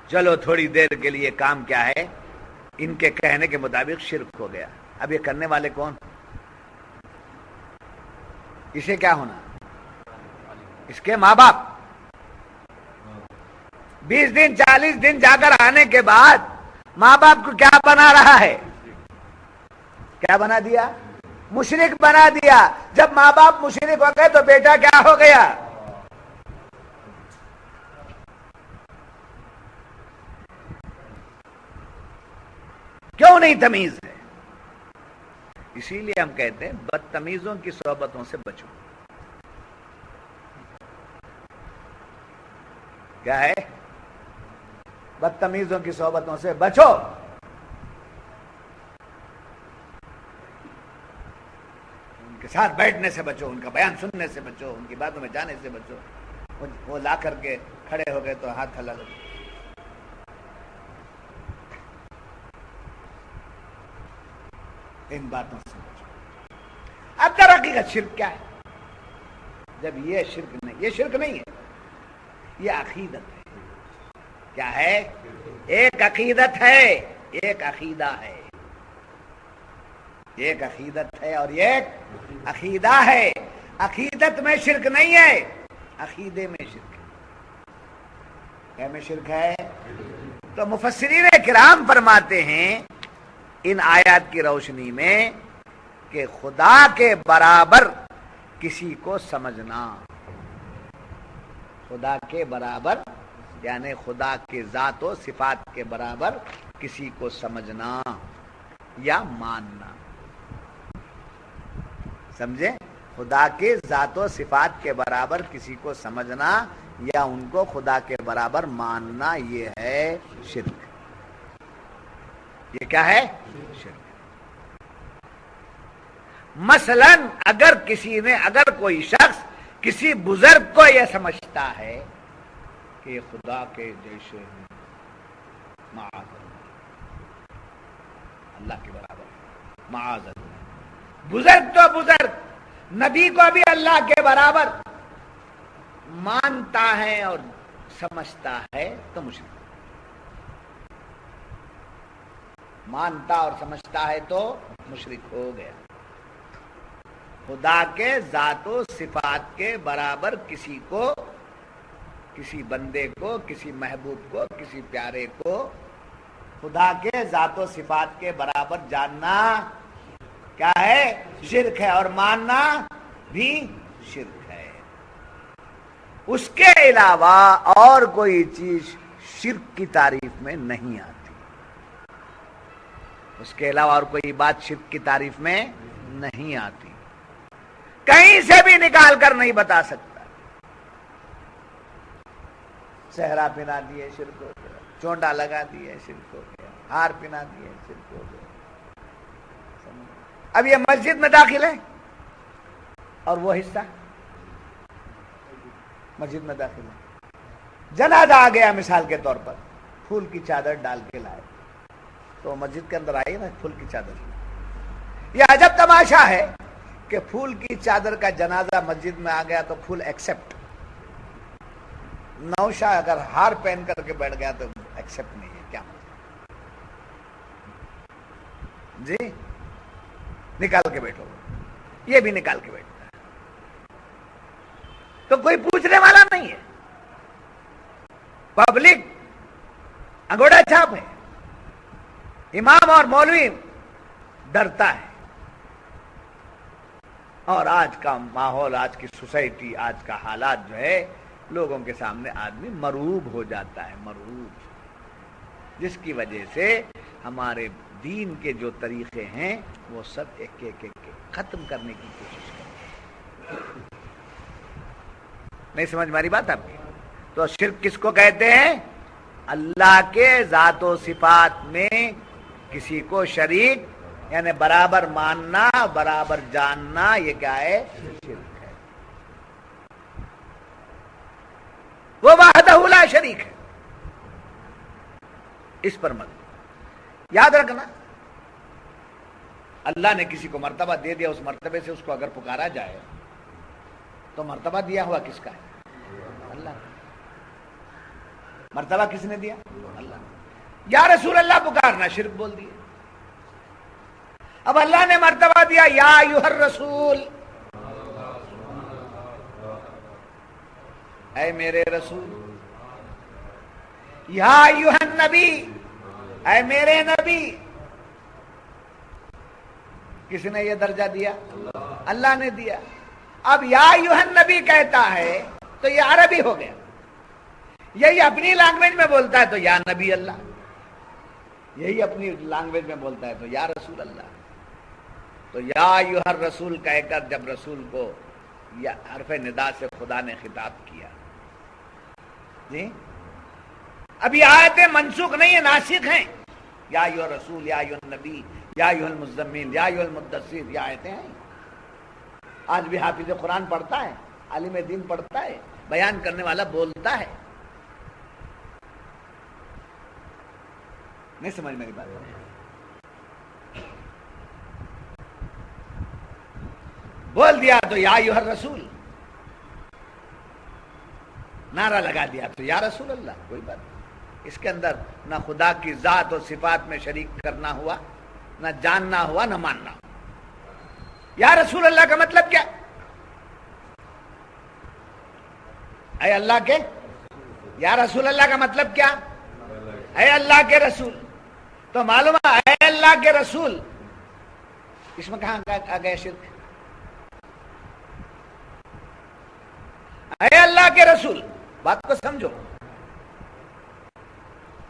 Speaker 1: چلو تھوڑی دیر کے لیے کام کیا ہے، ان کے کہنے کے مطابق شرک ہو گیا. اب یہ کرنے والے کون؟ اسے کیا ہونا؟ اس کے ماں باپ. 20 دن 40 دن جا کر آنے کے بعد ماں باپ کو کیا بنا رہا ہے؟ کیا بنا دیا؟ مشرک بنا دیا. جب ماں باپ مشرک ہو گئے تو بیٹا کیا ہو گیا؟ کیوں نہیں تمیز ہے؟ اسی لیے ہم کہتے ہیں بدتمیزوں کی صحبتوں سے بچو. کیا ہے؟ بدتمیزوں کی صحبتوں سے بچو. ان کے ساتھ بیٹھنے سے بچو، ان کا بیان سننے سے بچو، ان کی باتوں میں جانے سے بچو. وہ لا کر کے کھڑے ہو گئے تو ہاتھ ہلا لو. ان باتوں سے بچو. اب در حقیقت شرک کیا ہے؟ جب یہ شرک نہیں، یہ شرک نہیں ہے، یہ عقیدت ہے. کیا ہے؟ ایک عقیدت ہے، ایک عقیدہ ہے. ایک عقیدت ہے اور ایک عقیدہ ہے. عقیدت میں شرک نہیں ہے، عقیدے میں شرک ہے. کیا میں شرک ہے؟ تو مفسرین کرام فرماتے ہیں ان آیات کی روشنی میں کہ خدا کے برابر کسی کو سمجھنا، خدا کے برابر یعنی خدا کے ذات و صفات کے برابر کسی کو سمجھنا یا ماننا. سمجھے؟ خدا کے ذات و صفات کے برابر کسی کو سمجھنا یا ان کو خدا کے برابر ماننا، یہ ہے شرک. یہ کیا ہے؟ شرک. مثلا اگر کوئی شخص کسی بزرگ کو یہ سمجھتا ہے کہ یہ خدا کے جیسے ہیں، معاذ اللہ کے برابر، معاذ اللہ. بزرگ تو بزرگ، نبی کو بھی اللہ کے برابر مانتا ہے اور سمجھتا ہے تو مشرک. مانتا اور سمجھتا ہے تو مشرک ہو گیا. خدا کے ذات و صفات کے برابر کسی کو، کسی بندے کو، کسی محبوب کو، کسی پیارے کو خدا کے ذات و صفات کے برابر جاننا کیا ہے؟ شرک ہے. اور ماننا بھی شرک ہے. اس کے علاوہ اور کوئی چیز شرک کی تعریف میں نہیں آتی. اس کے علاوہ اور کوئی بات شرک کی تعریف میں نہیں آتی. کہیں سے بھی نکال کر نہیں بتا سکتا. صحرا پہنا دیے شرک ہو گیا, چونڈا لگا دیے شرک ہو گیا, ہار پہنا دیے شرک ہو گیا. اب یہ مسجد میں داخل ہے اور وہ حصہ مسجد میں داخل ہے. جنازہ آ گیا مثال کے طور پر, پھول کی چادر ڈال کے لائے تو مسجد کے اندر آئی نا پھول کی چادر. یہ عجب تماشا ہے کہ پھول کی چادر کا جنازہ مسجد میں آ گیا تو پھول ایکسپٹ. نوشا اگر ہار پہن کر کے بیٹھ گیا تو ایکسپٹ نہیں ہے. کیا جی نکال کے بیٹھو, یہ بھی نکال کے بیٹھتا ہے تو کوئی پوچھنے والا نہیں ہے. پبلک انگوٹھا چھاپ ہے. امام اور مولوی ڈرتا ہے. اور آج کا ماحول, آج کی سوسائٹی, آج کا حالات جو ہے, لوگوں کے سامنے آدمی مرعوب ہو جاتا ہے, مرعوب, جس کی وجہ سے ہمارے دین کے جو طریقے ہیں وہ سب ایک ایک ختم کرنے کی کوشش کریں. نہیں سمجھ ماری بات آپ کی؟ تو شرک کس کو کہتے ہیں؟ اللہ کے ذات و صفات میں کسی کو شریک, یعنی برابر ماننا, برابر جاننا, یہ کیا ہے؟ شرک ہے. وہ وحدہ لا شریک ہے. اس پر مت یاد رکھنا, اللہ نے کسی کو مرتبہ دے دیا, اس مرتبے سے اس کو اگر پکارا جائے تو مرتبہ دیا ہوا کس کا ہے؟ اللہ. مرتبہ کس نے دیا؟ اللہ. یا رسول اللہ پکارنا شرک بول دیا. اب اللہ نے مرتبہ دیا یا ایھا الرسول, اے میرے رسول. یا ایھا النبی, اے میرے نبی. کس نے یہ درجہ دیا؟ اللہ نے دیا. اب یا ایھا النبی کہتا ہے تو یہ عربی ہو گیا. یہی اپنی لینگویج میں بولتا ہے تو یا نبی اللہ, یہی اپنی لینگویج میں بولتا ہے تو یا رسول اللہ. تو یا ایھا الرسول کہہ کر جب رسول کو یا حرف ندا سے خدا نے خطاب کیا, جی اب یہ آیتیں منسوخ نہیں ہیں, ناسخ ہیں. یا ایھا الرسول, یا ایھا النبی, یا ایھا المزمل, یا ایھا المدثر, یہ آیتیں ہیں. آج بھی حافظ قرآن پڑھتا ہے, عالم دین پڑھتا ہے, بیان کرنے والا بولتا ہے. نہیں سمجھ میری بات؟ بول دیا تو یا ایھا الرسول, نعرہ لگا دیا تو یا رسول اللہ. کوئی بات نہیں, اس کے اندر نہ خدا کی ذات اور صفات میں شریک کرنا ہوا, نہ جاننا ہوا, نہ ماننا ہوا. یا رسول اللہ کا مطلب کیا؟ اے اللہ کے, یا رسول اللہ کا مطلب کیا؟ اے اللہ کے رسول. تو معلوم ہے اے اللہ کے رسول, اس میں کہاں آ گیا شرک؟ اے اللہ کے رسول, بات کو سمجھو.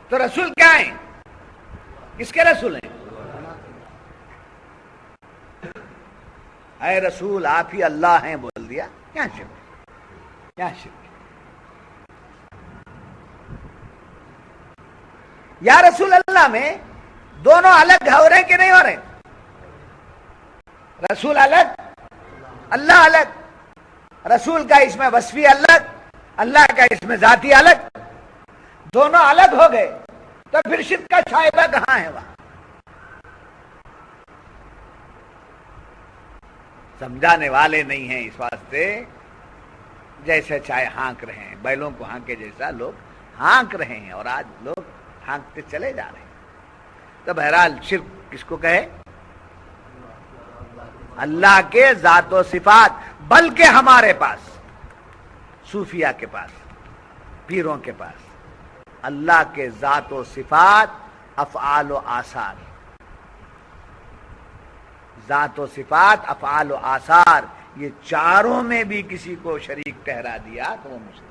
Speaker 1: تو رسول کیا ہیں؟ کس کے رسول ہیں؟ اے رسول آپ ہی اللہ ہیں بول دیا, کیا شرک؟ کیا شرک؟ یا رسول اللہ میں دونوں الگ ہو رہے کہ نہیں ہو رہے؟ رسول الگ, اللہ الگ. رسول کا اس میں وصفی الگ, اللہ کا اس میں ذاتی الگ. دونوں الگ ہو گئے تو پھر شرک کا شائبہ کہاں ہے؟ وہاں سمجھانے والے نہیں ہیں. اس واسطے جیسے چاہے ہانک رہے ہیں, بیلوں کو ہانکے جیسا لوگ ہانک رہے ہیں, اور آج لوگ ہانکتے چلے جا رہے ہیں. تو بہرحال شرک کس کو کہے؟ اللہ کے ذات و صفات. بلکہ ہمارے پاس, صوفیہ کے پاس, پیروں کے پاس اللہ کے ذات و صفات, افعال و آثار, ذات و صفات, افعال و آثار, یہ چاروں میں بھی کسی کو شریک ٹھہرا دیا تو وہ مشرک.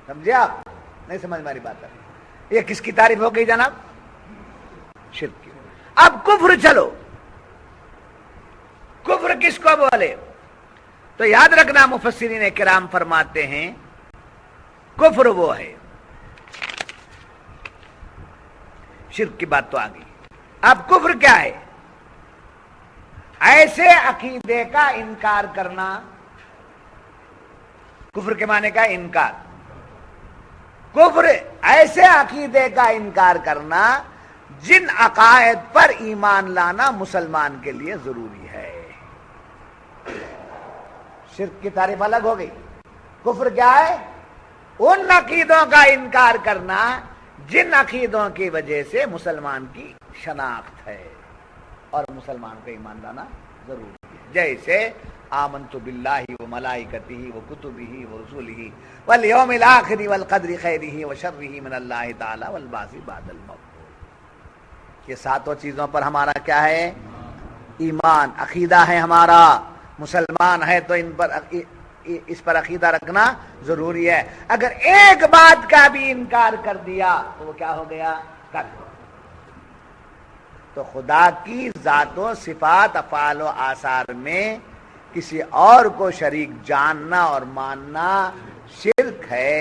Speaker 1: سمجھے آپ؟ نہیں سمجھ ہماری بات ہے. یہ کس کی تعریف ہو گئی جناب؟ شرک کی. اب کفر چلو، کفر کس کو بولے؟ تو یاد رکھنا مفسرین کرام فرماتے ہیں کفر وہ ہے، شرک کی بات تو آ گئی. اب کفر کیا ہے؟ ایسے عقیدے کا انکار کرنا. کفر کے معنی کا انکار. کفر ایسے عقیدے کا انکار کرنا جن عقائد پر ایمان لانا مسلمان کے لیے ضروری ہے. شرک کی تعریف الگ ہو گئی. کفر کیا ہے؟ ان عقیدوں کا انکار کرنا جن عقیدوں کی وجہ سے مسلمان کی شناخت ہے اور مسلمان کو ایمان لانا ضروری ہے. جیسے آمنت باللہ و ملائکتہ و کتبہ و رسولہ والیوم الآخر والقدر خیرہ و شرہ من اللہ تعالی والبعث بعد الموت. یہ ساتوں چیزوں پر ہمارا کیا ہے؟ ایمان، عقیدہ ہے ہمارا. مسلمان ہے تو اس پر عقیدہ رکھنا ضروری ہے. اگر ایک بات کا بھی انکار کر دیا تو وہ کیا ہو گیا؟ کافر. تو خدا کی ذات و صفات، افعال و آثار میں کسی اور کو شریک جاننا اور ماننا شرک ہے.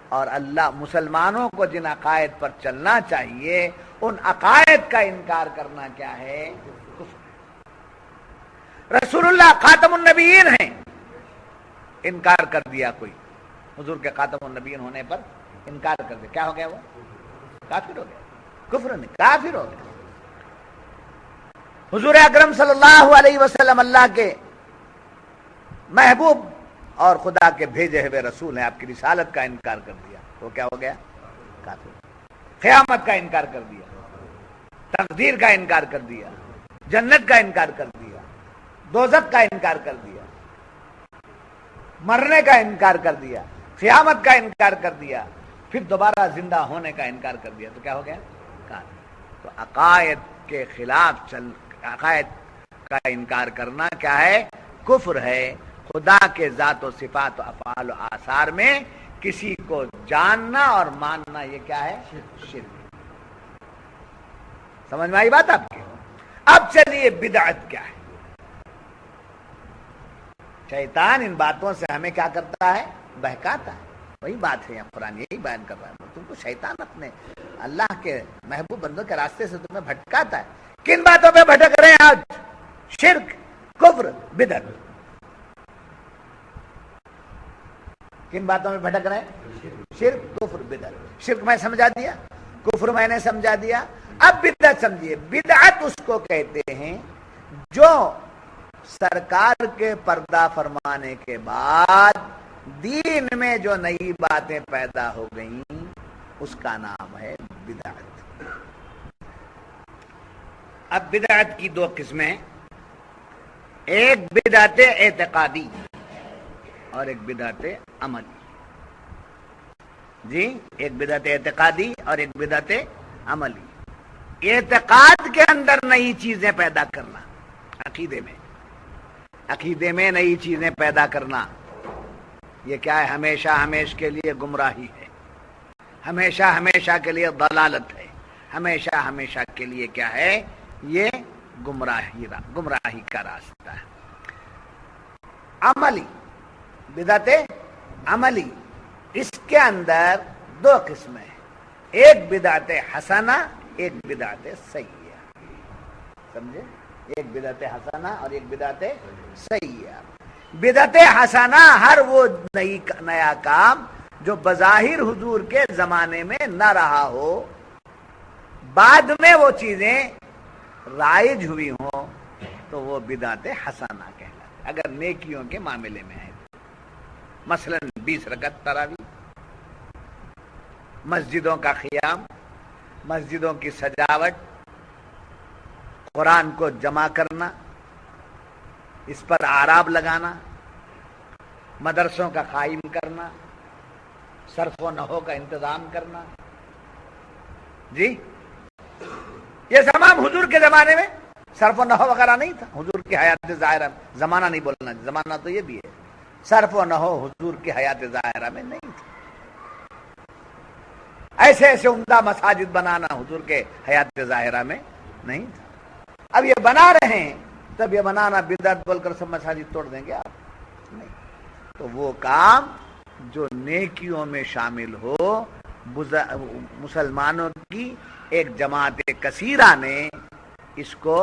Speaker 1: اور اللہ مسلمانوں کو جن عقائد پر چلنا چاہیے ان عقائد کا انکار کرنا کیا ہے؟ کفر. رسول اللہ خاتم النبیین ہیں، انکار کر دیا کوئی، حضور کے خاتم النبیین ہونے پر انکار کر دیا، کیا ہو گیا؟ وہ کافر ہو گیا. کفر نہیں، کافر ہو گیا. حضور اکرم صلی اللہ علیہ وسلم اللہ کے محبوب اور خدا کے بھیجے ہوئے رسول ہیں. آپ کی رسالت کا انکار کر دیا، وہ کیا ہو گیا؟ کافر. قیامت کا انکار کر دیا، تقدیر کا انکار کر دیا، جنت کا انکار کر دیا، دوزخ کا انکار کر دیا، مرنے کا انکار کر دیا، قیامت کا انکار کر دیا، پھر دوبارہ زندہ ہونے کا انکار کر دیا، تو کیا ہو گیا؟ کافر. تو عقائد کے خلاف عقائد کا انکار کرنا کیا ہے؟ کفر ہے. خدا کے ذات و صفات و افعال و آثار میں کسی کو جاننا اور ماننا یہ کیا ہے؟ شرک. سمجھ میں آئی بات آپ کی؟ اب چلیے بدعت کیا ہے؟ شیطان ان باتوں سے ہمیں کیا کرتا ہے؟ بہکاتا ہے. وہی بات ہے، قرآن یہی بیان کر رہا ہے. تم کو شیطان اپنے اللہ کے محبوب بندوں کے راستے سے تمہیں بھٹکاتا ہے. کن باتوں پہ بھٹک رہے ہیں آج؟ شرک، کفر، بدعت. کن باتوں میں بھٹک رہے ہیں؟ شرک، کفر، بدعت. شرک میں سمجھا دیا، کفر میں نے سمجھا دیا. اب بدعت سمجھیے. بدعت اس کو کہتے ہیں جو سرکار کے پردہ فرمانے کے بعد دین میں جو نئی باتیں پیدا ہو گئیں اس کا نام ہے بدعت. اب بدعت کی دو قسمیں، ایک بدعت اعتقادی اور ایک بدعت عملی. جی، ایک بدعت اعتقادی اور ایک بدعت عملی. اعتقاد کے اندر نئی چیزیں پیدا کرنا، عقیدے میں نئی چیزیں پیدا کرنا، یہ کیا ہے؟ ہمیشہ ہمیشہ کے لیے گمراہی ہے، ہمیشہ ہمیشہ کے لیے ضلالت ہے، ہمیشہ ہمیشہ کے لیے کیا ہے؟ یہ گمراہی کا راستہ ہے. عملی، بدعت عملی، اس کے اندر دو قسمیں ہیں، ایک بدعت حسنہ، ایک بدعت سیئہ. سمجھے؟ ایک بدعت حسنہ اور ایک بدعت سیئہ. بدعت حسنہ ہر وہ نیا کام جو بظاہر حضور کے زمانے میں نہ رہا ہو، بعد میں وہ چیزیں رائج ہوئی ہوں تو وہ بدعت حسنہ کہلاتے. اگر نیکیوں کے معاملے میں ہے، مثلا 20 رکعت تراویح، مسجدوں کا قیام، مسجدوں کی سجاوٹ، قرآن کو جمع کرنا، اس پر اعراب لگانا، مدرسوں کا قائم کرنا، صرف و نحو کا انتظام کرنا. جی، یہ تمام حضور کے زمانے میں صرف و نحو وغیرہ نہیں تھا حضور کی حیات ظاہرہ میں. زمانہ نہیں بولنا، زمانہ تو یہ بھی ہے. صرف و نحو حضور کی حیات ظاہرہ میں نہیں تھا. ایسے ایسے عمدہ مساجد بنانا حضور کے حیات ظاہرہ میں نہیں تھا. اب یہ بنا رہے ہیں، تب یہ بنانا بدعت بول کر سب مساجد توڑ دیں گے آپ؟ نہیں. تو وہ کام جو نیکیوں میں شامل ہو، مسلمانوں کی ایک جماعت کثیرہ نے اس کو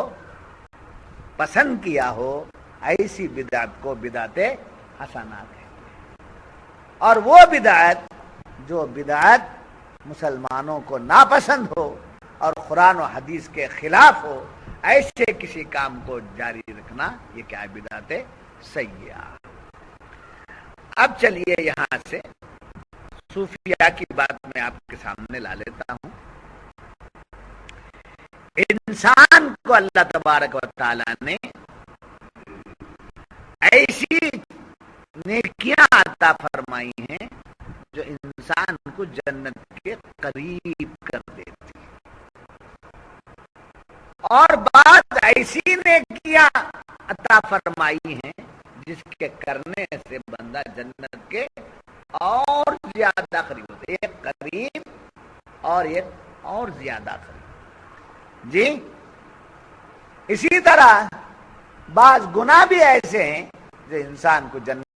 Speaker 1: پسند کیا ہو، ایسی بدعت کو بدعت حسنہ کہتے ہیں. اور وہ بدعت جو بدعت مسلمانوں کو ناپسند ہو اور قرآن و حدیث کے خلاف ہو، ایسے کسی کام کو جاری رکھنا یہ کیا ہے؟ بدعت سیئہ. اب چلیے یہاں سے صوفیہ کی بات میں آپ کے سامنے لا لیتا ہوں. انسان کو اللہ تبارک و تعالی نے ایسی نیکیاں عطا فرمائی ہیں جو انسان کو جنت کے قریب کر دیتی، اور بعض ایسی نیکیاں عطا فرمائی ہیں جس کے کرنے سے بندہ جنت کے اور زیادہ قریب ہوتا ہے. ایک قریب اور ایک اور زیادہ قریب. جی اسی طرح بعض گناہ بھی ایسے ہیں جو انسان کو جنت